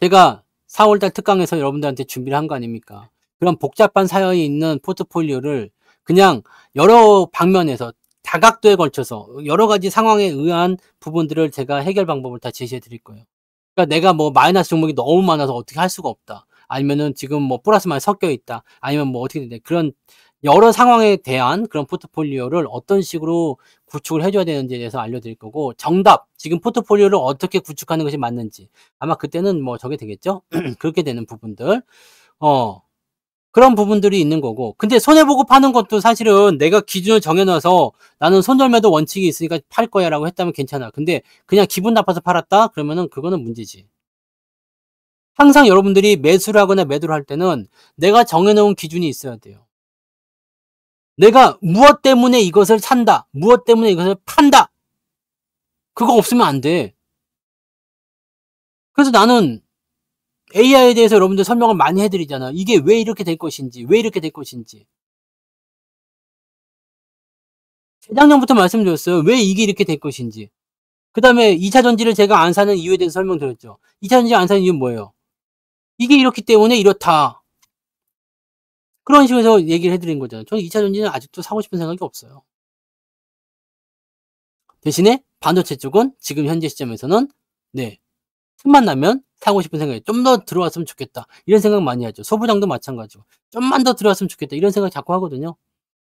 제가 4월달 특강에서 여러분들한테 준비를 한 거 아닙니까? 그런 복잡한 사연이 있는 포트폴리오를 그냥 여러 방면에서 다각도에 걸쳐서 여러 가지 상황에 의한 부분들을 제가 해결 방법을 다 제시해 드릴 거예요. 그러니까 내가 뭐 마이너스 종목이 너무 많아서 어떻게 할 수가 없다. 아니면은 지금 뭐 플러스 마이너스 섞여 있다. 아니면 뭐 어떻게 돼. 그런 여러 상황에 대한 그런 포트폴리오를 어떤 식으로 구축을 해줘야 되는지에 대해서 알려드릴 거고, 정답, 지금 포트폴리오를 어떻게 구축하는 것이 맞는지. 아마 그때는 뭐 저게 되겠죠? 그렇게 되는 부분들. 그런 부분들이 있는 거고. 근데 손해보고 파는 것도 사실은 내가 기준을 정해놔서 나는 손절매도 원칙이 있으니까 팔 거야 라고 했다면 괜찮아. 근데 그냥 기분 나빠서 팔았다? 그러면은 그거는 문제지. 항상 여러분들이 매수를 하거나 매도를 할 때는 내가 정해놓은 기준이 있어야 돼요. 내가 무엇 때문에 이것을 산다. 무엇 때문에 이것을 판다. 그거 없으면 안 돼. 그래서 나는 AI에 대해서 여러분들 설명을 많이 해드리잖아. 이게 왜 이렇게 될 것인지, 왜 이렇게 될 것인지. 재작년부터 말씀드렸어요. 왜 이게 이렇게 될 것인지. 그 다음에 2차 전지를 제가 안 사는 이유에 대해서 설명드렸죠. 2차 전지 안 사는 이유는 뭐예요? 이게 이렇기 때문에 이렇다. 그런 식으로 해서 얘기를 해드린 거잖아요. 저는 2차 전지는 아직도 사고 싶은 생각이 없어요. 대신에 반도체 쪽은 지금 현재 시점에서는 네, 틈만 나면 사고 싶은 생각이 좀 더 들어왔으면 좋겠다. 이런 생각 많이 하죠. 소부장도 마찬가지고. 좀만 더 들어왔으면 좋겠다. 이런 생각 자꾸 하거든요.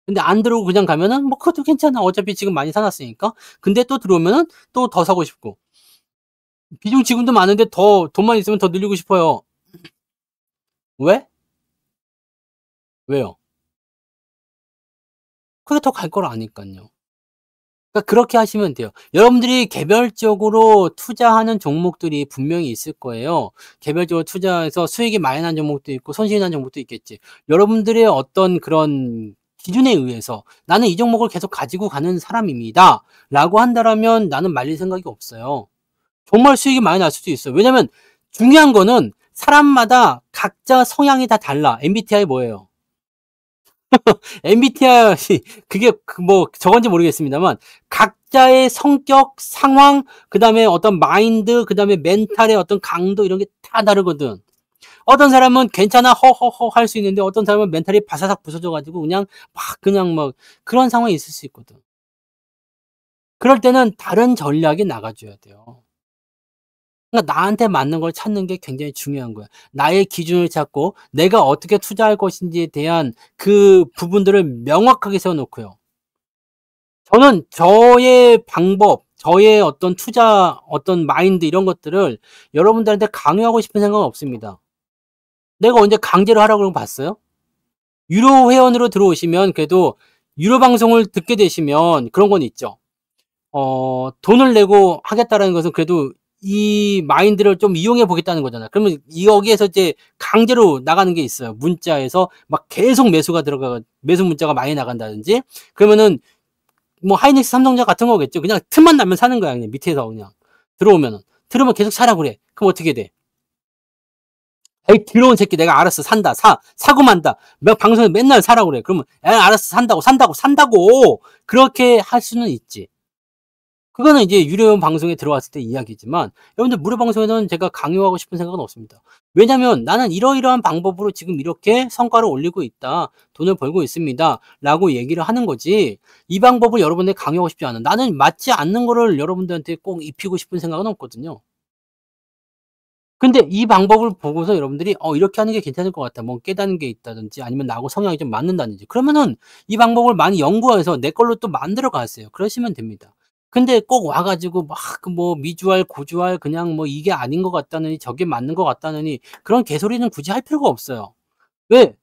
근데 안 들어오고 그냥 가면은 뭐 그것도 괜찮아. 어차피 지금 많이 사놨으니까. 근데 또 들어오면은 또 더 사고 싶고. 비중 지금도 많은데 더 돈만 있으면 더 늘리고 싶어요. 왜? 왜요? 그게 더 갈 걸 아니깐요. 그러니까 그렇게 하시면 돼요. 여러분들이 개별적으로 투자하는 종목들이 분명히 있을 거예요. 개별적으로 투자해서 수익이 많이 난 종목도 있고 손실이 난 종목도 있겠지. 여러분들의 어떤 그런 기준에 의해서 나는 이 종목을 계속 가지고 가는 사람입니다. 라고 한다라면 나는 말릴 생각이 없어요. 정말 수익이 많이 날 수도 있어요. 왜냐면 중요한 거는 사람마다 각자 성향이 다 달라. MBTI 뭐예요? MBTI 그게 뭐 저건지 모르겠습니다만 각자의 성격, 상황, 그다음에 어떤 마인드, 그다음에 멘탈의 어떤 강도 이런 게 다 다르거든. 어떤 사람은 괜찮아 허허허 할 수 있는데 어떤 사람은 멘탈이 바사삭 부서져 가지고 그냥 막 그런 상황이 있을 수 있거든. 그럴 때는 다른 전략이 나가줘야 돼요. 그러니까 나한테 맞는 걸 찾는 게 굉장히 중요한 거야. 나의 기준을 찾고 내가 어떻게 투자할 것인지에 대한 그 부분들을 명확하게 세워 놓고요. 저는 저의 방법, 저의 어떤 투자, 어떤 마인드 이런 것들을 여러분들한테 강요하고 싶은 생각은 없습니다. 내가 언제 강제로 하라고 그러고 봤어요? 유료 회원으로 들어오시면 그래도 유료 방송을 듣게 되시면 그런 건 있죠. 돈을 내고 하겠다라는 것은 그래도 이 마인드를 좀 이용해 보겠다는 거잖아요. 그러면 여기에서 이제 강제로 나가는 게 있어요. 문자에서 막 계속 매수 문자가 많이 나간다든지. 그러면은 뭐 하이닉스, 삼성전자 같은 거겠죠. 그냥 틈만 나면 사는 거야. 그냥 밑에서 그냥 들어오면은. 들어오면 계속 사라 그래. 그럼 어떻게 돼? 에이 더러운 새끼 내가 알았어 산다 사고 만다 방송에 맨날 사라고 그래. 그러면 알았어 산다고 그렇게 할 수는 있지. 그거는 이제 유료 방송에 들어왔을 때 이야기지만 여러분들 무료 방송에서는 제가 강요하고 싶은 생각은 없습니다. 왜냐면 나는 이러이러한 방법으로 지금 이렇게 성과를 올리고 있다. 돈을 벌고 있습니다. 라고 얘기를 하는 거지. 이 방법을 여러분들 강요하고 싶지 않아. 나는 맞지 않는 거를 여러분들한테 꼭 입히고 싶은 생각은 없거든요. 근데 이 방법을 보고서 여러분들이 이렇게 하는 게 괜찮을 것 같아. 뭐 깨닫는 게 있다든지 아니면 나하고 성향이 좀 맞는다든지. 그러면은 이 방법을 많이 연구해서 내 걸로 또 만들어 가세요. 그러시면 됩니다. 근데 꼭 와 가지고 막 뭐 미주알 고주알 그냥 뭐 이게 아닌 것 같다느니 저게 맞는 것 같다느니 그런 개소리는 굳이 할 필요가 없어요. 왜?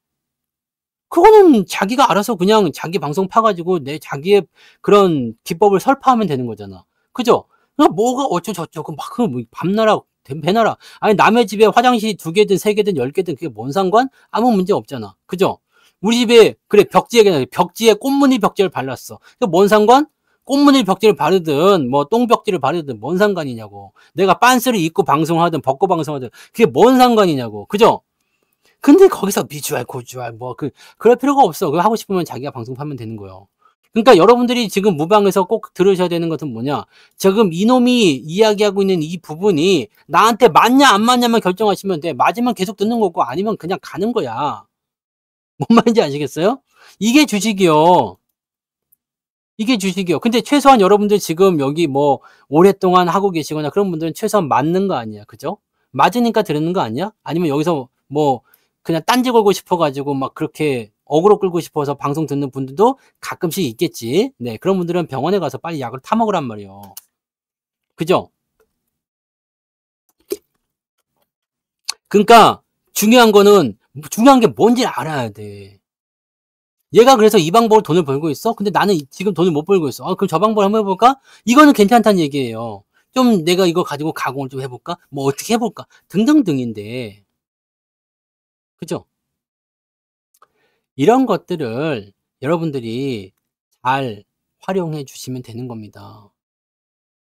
그거는 자기가 알아서 그냥 자기 방송 파 가지고 내 자기의 그런 기법을 설파하면 되는 거잖아. 그죠? 뭐가 어쩌고저쩌고 막 뭐 밤나라 배나라. 아니 남의 집에 화장실이 2개든 3개든 10개든 그게 뭔 상관? 아무 문제 없잖아. 그죠? 우리 집에 그래 벽지에 꽃무늬 벽지를 발랐어. 그 뭔 상관? 꽃무늬 벽지를 바르든 뭐 똥벽지를 바르든 뭔 상관이냐고. 내가 빤스를 입고 방송하든 벗고 방송하든 그게 뭔 상관이냐고. 그죠? 근데 거기서 미주알 고주알 뭐 그럴 필요가 없어. 그거 하고 싶으면 자기가 방송 파면 되는 거예요. 그러니까 여러분들이 지금 무방에서 꼭 들으셔야 되는 것은 뭐냐? 지금 이놈이 이야기하고 있는 이 부분이 나한테 맞냐 안 맞냐만 결정하시면 돼. 맞으면 계속 듣는 거고 아니면 그냥 가는 거야. 뭔 말인지 아시겠어요? 이게 주식이요. 이게 주식이요. 근데 최소한 여러분들 지금 여기 뭐 오랫동안 하고 계시거나 그런 분들은 최소한 맞는 거 아니야. 그죠? 맞으니까 들는 거 아니야? 아니면 여기서 뭐 그냥 딴지 걸고 싶어 가지고 막 그렇게 어그로 끌고 싶어서 방송 듣는 분들도 가끔씩 있겠지. 네. 그런 분들은 병원에 가서 빨리 약을 타 먹으란 말이에요. 그죠? 그러니까 중요한 게 뭔지 알아야 돼. 얘가 그래서 이 방법으로 돈을 벌고 있어? 근데 나는 지금 돈을 못 벌고 있어. 그럼 저 방법을 한번 해볼까? 이거는 괜찮다는 얘기예요. 좀 내가 이거 가지고 가공을 좀 해볼까? 뭐 어떻게 해볼까? 등등등인데. 그죠? 이런 것들을 여러분들이 잘 활용해 주시면 되는 겁니다.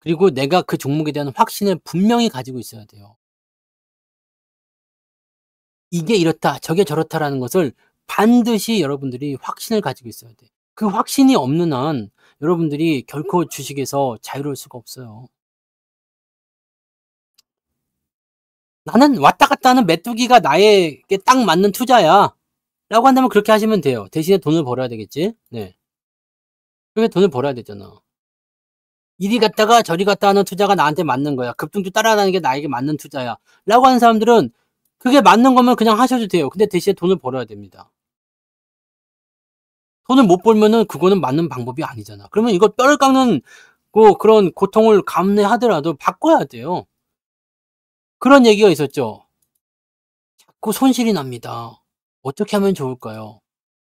그리고 내가 그 종목에 대한 확신을 분명히 가지고 있어야 돼요. 이게 이렇다, 저게 저렇다라는 것을 반드시 여러분들이 확신을 가지고 있어야 돼. 그 확신이 없는 한 여러분들이 결코 주식에서 자유로울 수가 없어요. 나는 왔다 갔다 하는 메뚜기가 나에게 딱 맞는 투자야. 라고 한다면 그렇게 하시면 돼요. 대신에 돈을 벌어야 되겠지? 네. 그게 돈을 벌어야 되잖아. 이리 갔다가 저리 갔다 하는 투자가 나한테 맞는 거야. 급등주 따라가는 게 나에게 맞는 투자야. 라고 하는 사람들은 그게 맞는 거면 그냥 하셔도 돼요. 근데 대신에 돈을 벌어야 됩니다. 돈을 못 벌면은 그거는 맞는 방법이 아니잖아. 그러면 이거 뼈를 깎는 그런 고통을 감내하더라도 바꿔야 돼요. 그런 얘기가 있었죠. 자꾸 손실이 납니다. 어떻게 하면 좋을까요?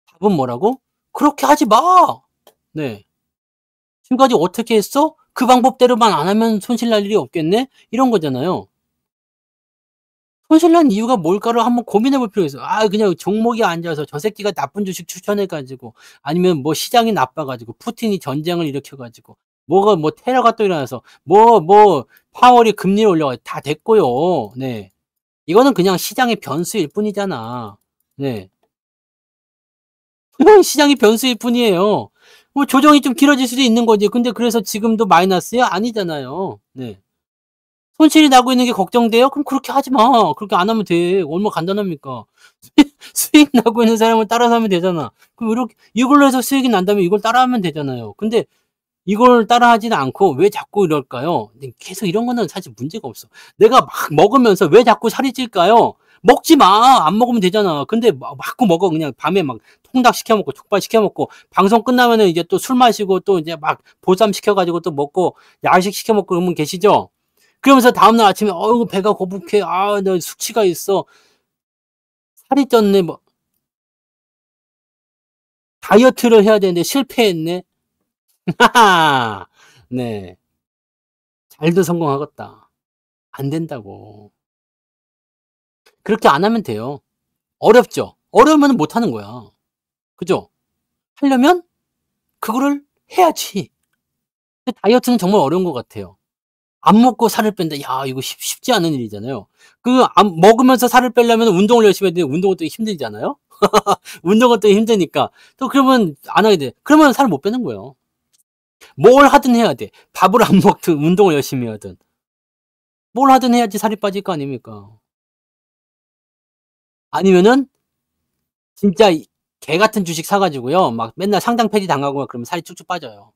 답은 뭐라고? 그렇게 하지 마! 네. 지금까지 어떻게 했어? 그 방법대로만 안 하면 손실 날 일이 없겠네? 이런 거잖아요. 손실 난 이유가 뭘까를 한번 고민해 볼 필요가 있어요. 그냥 종목이 안 좋아서 저 새끼가 나쁜 주식 추천해 가지고 아니면 뭐 시장이 나빠 가지고 푸틴이 전쟁을 일으켜 가지고 뭐가 뭐 테러가 또 일어나서 파월이 금리를 올려 가지고 다 됐고요. 네. 이거는 그냥 시장의 변수일 뿐이잖아. 네. 그냥 시장의 변수일 뿐이에요. 뭐 조정이 좀 길어질 수도 있는 거지. 근데 그래서 지금도 마이너스야? 아니잖아요. 네. 손실이 나고 있는 게 걱정돼요? 그럼 그렇게 하지 마. 그렇게 안 하면 돼. 얼마나 간단합니까? 수익 나고 있는 사람을 따라서 하면 되잖아. 그럼 이렇게 이걸로 해서 수익이 난다면 이걸 따라하면 되잖아요. 근데 이걸 따라하지는 않고 왜 자꾸 이럴까요? 계속 이런 거는 사실 문제가 없어. 내가 막 먹으면서 왜 자꾸 살이 찔까요? 먹지 마. 안 먹으면 되잖아. 근데 자꾸 먹어. 그냥 밤에 막 통닭 시켜 먹고 족발 시켜 먹고 방송 끝나면은 이제 또 술 마시고 또 이제 막 보쌈 시켜 가지고 또 먹고 야식 시켜 먹고 그러면 계시죠? 그러면서 다음날 아침에 배가 고프게 나 숙취가 있어. 살이 쪘네. 뭐 다이어트를 해야 되는데 실패했네. 네. 잘도 성공하겠다. 안 된다고. 그렇게 안 하면 돼요. 어렵죠? 어려우면 못 하는 거야. 그죠? 하려면 그거를 해야지. 근데 다이어트는 정말 어려운 것 같아요. 안 먹고 살을 뺀다. 야, 이거 쉽지 않은 일이잖아요. 먹으면서 살을 빼려면 운동을 열심히 해야 되는데 운동은 또 힘들잖아요? 운동은 또 힘드니까. 또 그러면 안 하게 돼. 그러면 살 못 빼는 거예요. 뭘 하든 해야 돼. 밥을 안 먹든 운동을 열심히 하든. 뭘 하든 해야지 살이 빠질 거 아닙니까? 아니면은 진짜 개 같은 주식 사 가지고요. 막 맨날 상장 폐지 당하고 그러면 살이 쭉쭉 빠져요.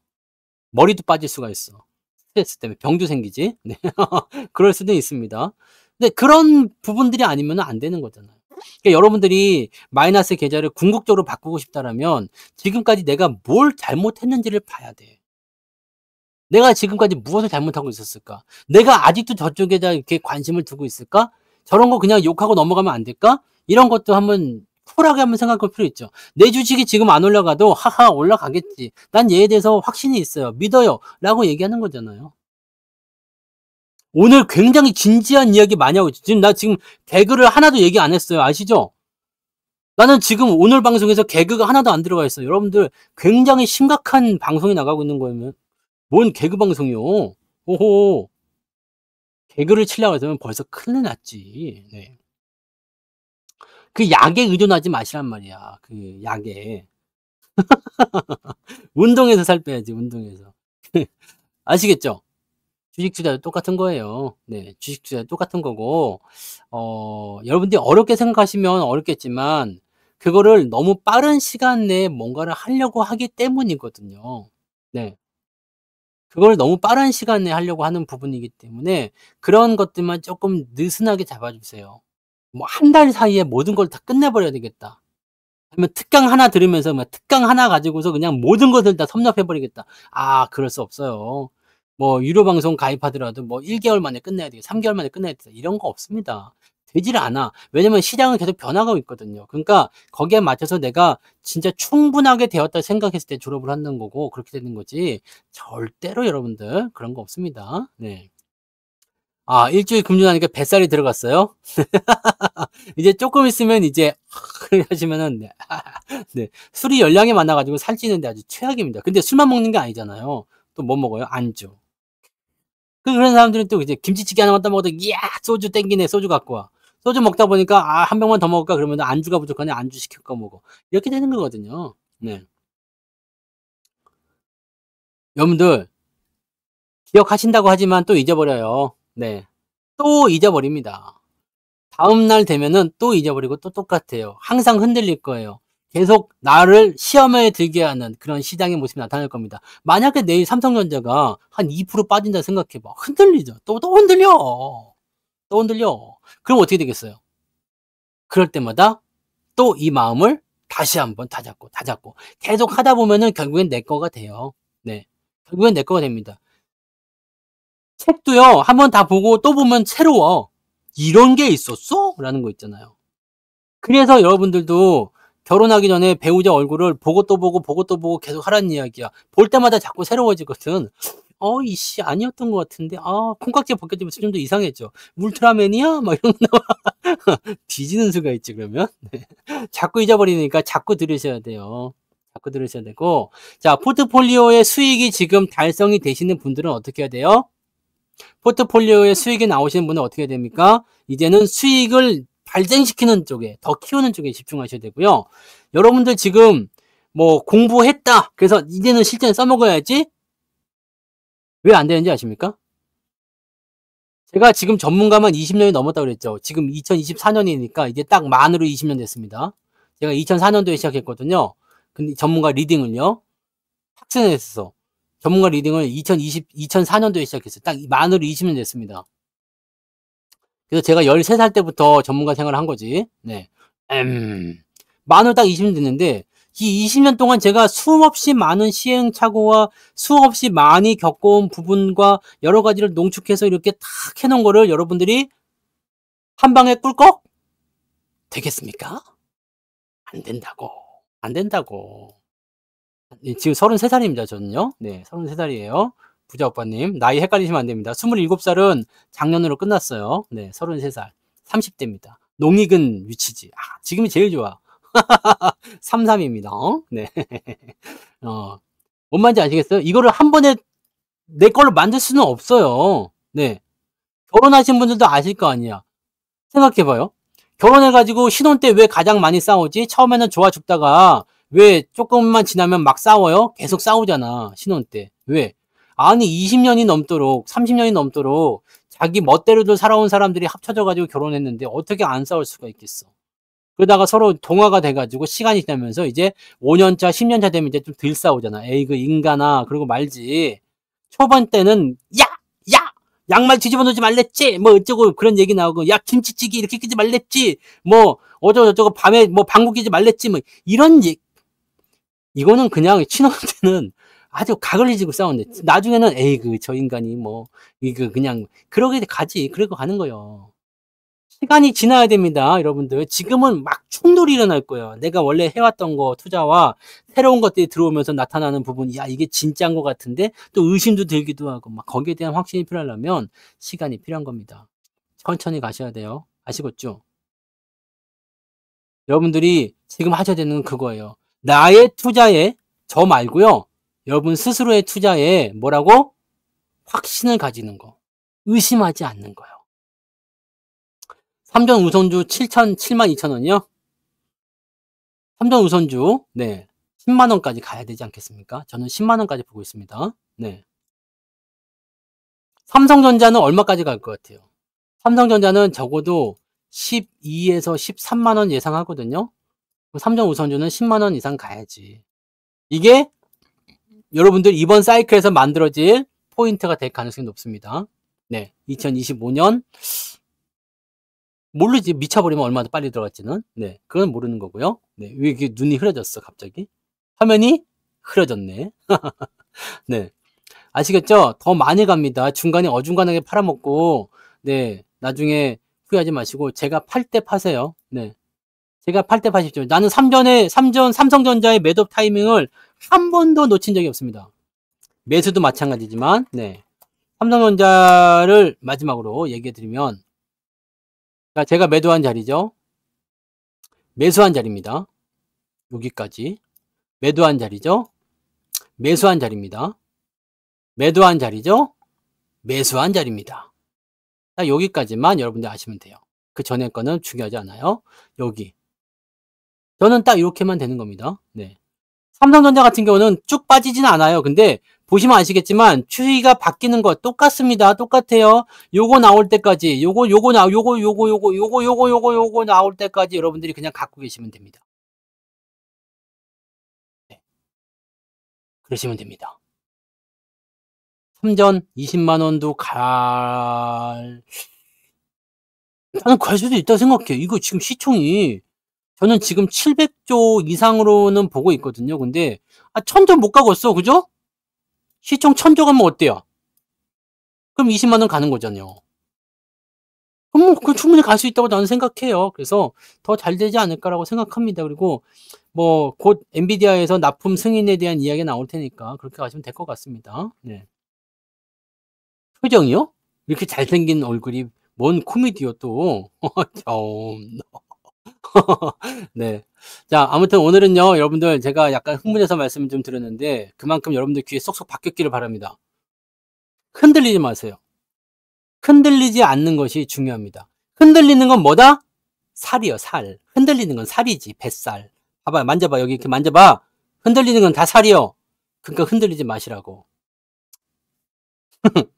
머리도 빠질 수가 있어. 스트레스 때문에 병도 생기지. 네. 그럴 수도 있습니다. 근데 그런 부분들이 아니면 안 되는 거잖아요. 그러니까 여러분들이 마이너스 계좌를 궁극적으로 바꾸고 싶다라면 지금까지 내가 뭘 잘못했는지를 봐야 돼. 내가 지금까지 무엇을 잘못하고 있었을까? 내가 아직도 저쪽에다 이렇게 관심을 두고 있을까? 저런 거 그냥 욕하고 넘어가면 안 될까? 이런 것도 한번 쿨하게 한번 생각할 필요 있죠. 내 주식이 지금 안 올라가도 하하 올라가겠지. 난 얘에 대해서 확신이 있어요. 믿어요. 라고 얘기하는 거잖아요. 오늘 굉장히 진지한 이야기 많이 하고 있죠. 나 지금 개그를 하나도 얘기 안 했어요. 아시죠? 나는 지금 오늘 방송에서 개그가 하나도 안 들어가 있어요. 여러분들 굉장히 심각한 방송이 나가고 있는 거면 뭔 개그 방송이요? 오호. 개그를 치려고 해서는 벌써 큰일 났지. 네. 그 약에 의존하지 마시란 말이야. 그 약에. 운동해서 살 빼야지, 운동해서. 아시겠죠? 주식 투자도 똑같은 거예요. 네. 주식 투자도 똑같은 거고, 여러분들이 어렵게 생각하시면 어렵겠지만, 그거를 너무 빠른 시간 내에 뭔가를 하려고 하기 때문이거든요. 네. 그걸 너무 빠른 시간 내에 하려고 하는 부분이기 때문에 그런 것들만 조금 느슨하게 잡아주세요. 뭐 한 달 사이에 모든 걸 다 끝내버려야 되겠다. 아니면 특강 하나 들으면서 뭐 특강 하나 가지고서 그냥 모든 것을 다 섭렵해 버리겠다. 아 그럴 수 없어요. 뭐 유료 방송 가입하더라도 뭐 1개월 만에 끝내야 되겠다. 3개월 만에 끝내야 되겠다. 이런 거 없습니다. 되지를 않아. 왜냐면 시장은 계속 변화하고 있거든요. 그러니까 거기에 맞춰서 내가 진짜 충분하게 되었다 생각했을 때 졸업을 하는 거고 그렇게 되는 거지 절대로 여러분들 그런 거 없습니다. 네. 아 일주일 금주하니까 뱃살이 들어갔어요? 이제 조금 있으면 이제 하시면은 네. 네. 술이 열량이 많아 가지고 살찌는데 아주 최악입니다. 근데 술만 먹는 게 아니잖아요. 또 뭐 먹어요? 안주. 그런 사람들은 또 이제 김치찌개 하나만 떠 먹어도 이야 소주 땡기네. 소주 갖고 와. 소주 먹다 보니까 '아 한 병만 더 먹을까?' 그러면 안주가 부족하네. 안주 시켜 먹어. 이렇게 되는 거거든요. 네. 여러분들 기억하신다고 하지만 또 잊어버려요. 네. 또 잊어버립니다. 다음 날 되면은 또 잊어버리고 또 똑같아요. 항상 흔들릴 거예요. 계속 나를 시험에 들게 하는 그런 시장의 모습이 나타날 겁니다. 만약에 내일 삼성전자가 한 2% 빠진다 생각해 봐. 흔들리죠. 또 흔들려. 또 흔들려. 그럼 어떻게 되겠어요? 그럴 때마다 또 이 마음을 다시 한번 다잡고 계속 하다 보면은 결국엔 내 거가 돼요. 네. 결국엔 내 거가 됩니다. 책도요. 한번 다 보고 또 보면 새로워. '이런 게 있었어?' 라는 거 있잖아요. 그래서 여러분들도 결혼하기 전에 배우자 얼굴을 보고 또 보고 계속 하라는 이야기야. 볼 때마다 자꾸 새로워지거든. 이씨 아니었던 것 같은데. 콩깍지 벗겨지면서 좀 더 이상해져. 울트라맨이야? 막 이런 거 나와. 뒤지는 수가 있지 그러면. 네. 자꾸 잊어버리니까 자꾸 들으셔야 돼요. 자꾸 들으셔야 되고. 자, 포트폴리오의 수익이 지금 달성이 되시는 분들은 어떻게 해야 돼요? 포트폴리오에 수익이 나오시는 분은 어떻게 해야 됩니까? 이제는 수익을 발생시키는 쪽에, 더 키우는 쪽에 집중하셔야 되고요. 여러분들 지금 뭐 공부했다. 그래서 이제는 실전에 써먹어야지. 왜 안 되는지 아십니까? 제가 지금 전문가만 20년이 넘었다고 그랬죠. 지금 2024년이니까 이제 딱 만으로 20년 됐습니다. 제가 2004년도에 시작했거든요. 근데 전문가 리딩을요. 학생에서 전문가 리딩을 2004년도에 시작했어요. 딱 만으로 20년 됐습니다. 그래서 제가 13살 때부터 전문가 생활을 한 거지. 네. 만으로 딱 20년 됐는데 이 20년 동안 제가 수없이 많은 시행착오와 수없이 많이 겪어온 부분과 여러 가지를 농축해서 이렇게 탁 해놓은 거를 여러분들이 한 방에 꿀꺽 되겠습니까? 안 된다고. 안 된다고. 지금 33살입니다, 저는요. 네, 33살이에요. 부자 오빠님. 나이 헷갈리시면 안 됩니다. 27살은 작년으로 끝났어요. 네, 33살. 30대입니다. 농익은 위치지. 지금이 제일 좋아. 33입니다. 네. 뭔 말인지 아시겠어요? 이거를 한 번에 내 걸로 만들 수는 없어요. 네. 결혼하신 분들도 아실 거 아니야. 생각해봐요. 결혼해가지고 신혼 때 왜 가장 많이 싸우지? 처음에는 좋아 죽다가 왜 조금만 지나면 막 싸워요? 계속 싸우잖아. 신혼 때. 왜? 아니 20년이 넘도록 30년이 넘도록 자기 멋대로들 살아온 사람들이 합쳐져가지고 결혼했는데 어떻게 안 싸울 수가 있겠어. 그러다가 서로 동화가 돼가지고 시간이 지나면서 이제 5년차 10년차 되면 이제 좀 덜 싸우잖아. 에이 그 인간아 그러고 말지. 초반 때는 야! 양말 뒤집어 놓지 말랬지? 뭐 어쩌고 그런 얘기 나오고, 야, 김치찌개 이렇게 끼지 말랬지? 뭐, 어쩌고 밤에 뭐 방구 끼지 말랬지? 뭐, 이런 이거는 그냥 친구한테는 아주 가글리지고 싸우는데, 나중에는, 에이, 저 인간이 뭐, 이거 그냥, 그러게 가지. 그러고 가는 거예요. 시간이 지나야 됩니다, 여러분들. 지금은 막 충돌이 일어날 거예요. 내가 원래 해왔던 거, 투자와 새로운 것들이 들어오면서 나타나는 부분, 야, 이게 진짜인 것 같은데, 또 의심도 들기도 하고, 막 거기에 대한 확신이 필요하려면 시간이 필요한 겁니다. 천천히 가셔야 돼요. 아시겠죠? 여러분들이 지금 하셔야 되는 건 그거예요. 나의 투자에, 저 말고요. 여러분 스스로의 투자에 뭐라고? 확신을 가지는 거. 의심하지 않는 거예요. 삼전 우선주 72,000원이요? 삼전 우선주, 네. 10만원까지 가야 되지 않겠습니까? 저는 10만원까지 보고 있습니다. 네. 삼성전자는 얼마까지 갈 것 같아요? 삼성전자는 적어도 12에서 13만원 예상하거든요? 삼전 우선주는 10만원 이상 가야지. 이게 여러분들 이번 사이클에서 만들어질 포인트가 될 가능성이 높습니다. 네. 2025년, 모르지. 미쳐버리면 얼마나 빨리 들어갈지는. 네. 그건 모르는 거고요. 네. 왜 이렇게 눈이 흐려졌어, 갑자기? 화면이 흐려졌네. 네. 아시겠죠? 더 많이 갑니다. 중간에 어중간하게 팔아먹고, 네. 나중에 후회하지 마시고, 제가 팔 때 파세요. 네. 제가 팔 때 파십시오. 나는 삼성전자의 매도 타이밍을 한 번도 놓친 적이 없습니다. 매수도 마찬가지지만, 네. 삼성전자를 마지막으로 얘기해드리면, 제가 매도한 자리죠. 매수한 자리입니다. 여기까지. 매도한 자리죠. 매수한 자리입니다. 매도한 자리죠. 매수한 자리입니다. 여기까지만 여러분들 아시면 돼요. 그 전에 거는 중요하지 않아요. 여기. 저는 딱 이렇게만 되는 겁니다. 네. 삼성전자 같은 경우는 쭉 빠지지는 않아요. 근데 보시면 아시겠지만 추이가 바뀌는 거 똑같습니다. 똑같아요. 요거 나올 때까지 요거 나올 때까지 여러분들이 그냥 갖고 계시면 됩니다. 네. 그러시면 됩니다. 삼전 20만 원도 나는 갈 수도 있다고 생각해. 이거 지금 시총이 저는 지금 700조 이상으로는 보고 있거든요. 근데 1000조 못 가겠어. 그죠? 시총 1000조 가면 어때요? 그럼 20만 원 가는 거잖아요. 그럼 그 충분히 갈 수 있다고 나는 생각해요. 그래서 더 잘 되지 않을까라고 생각합니다. 그리고 뭐 곧 엔비디아에서 납품 승인에 대한 이야기가 나올 테니까 그렇게 가시면 될 것 같습니다. 네. 표정이요? 이렇게 잘생긴 얼굴이 뭔 코미디요 또. 네. 자, 아무튼 오늘은요, 여러분들 제가 약간 흥분해서 말씀을 좀 드렸는데 그만큼 여러분들 귀에 쏙쏙 박혔기를 바랍니다. 흔들리지 마세요. 흔들리지 않는 것이 중요합니다. 흔들리는 건 뭐다? 살이요, 살. 흔들리는 건 살이지, 뱃살. 봐봐, 만져봐, 여기 이렇게 만져봐. 흔들리는 건 다 살이요. 그러니까 흔들리지 마시라고.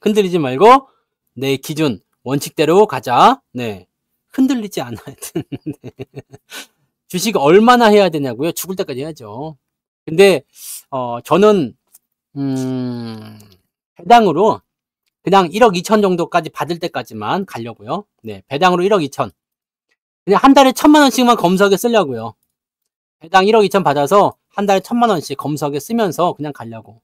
흔들리지 말고 내 기준, 원칙대로 가자. 네. 흔들리지 않아야 되는데. 주식 얼마나 해야 되냐고요? 죽을 때까지 해야죠. 근데 저는 배당으로 그냥 1억 2천 정도까지 받을 때까지만 가려고요. 네, 배당으로 1억 2천. 그냥 한 달에 1,000만 원씩만 검소하게 쓰려고요. 배당 1억 2천 받아서 한 달에 1,000만 원씩 검소하게 쓰면서 그냥 가려고.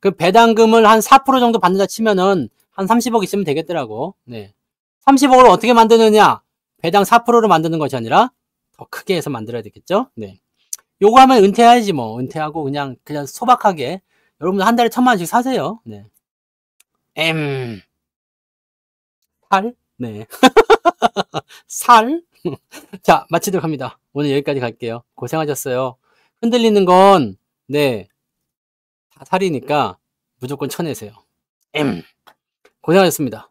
그 배당금을 한 4% 정도 받는다 치면은 한 30억 있으면 되겠더라고. 네. 30억을 어떻게 만드느냐? 배당 4%로 만드는 것이 아니라 더 크게 해서 만들어야 되겠죠? 네. 요거 하면 은퇴해야지 뭐. 은퇴하고 그냥 소박하게 여러분들 한 달에 1,000만 원씩 사세요. 네. 살? 네. 살? 자, 마치도록 합니다. 오늘 여기까지 갈게요. 고생하셨어요. 흔들리는 건, 네. 다 살이니까 무조건 쳐내세요. 고생하셨습니다.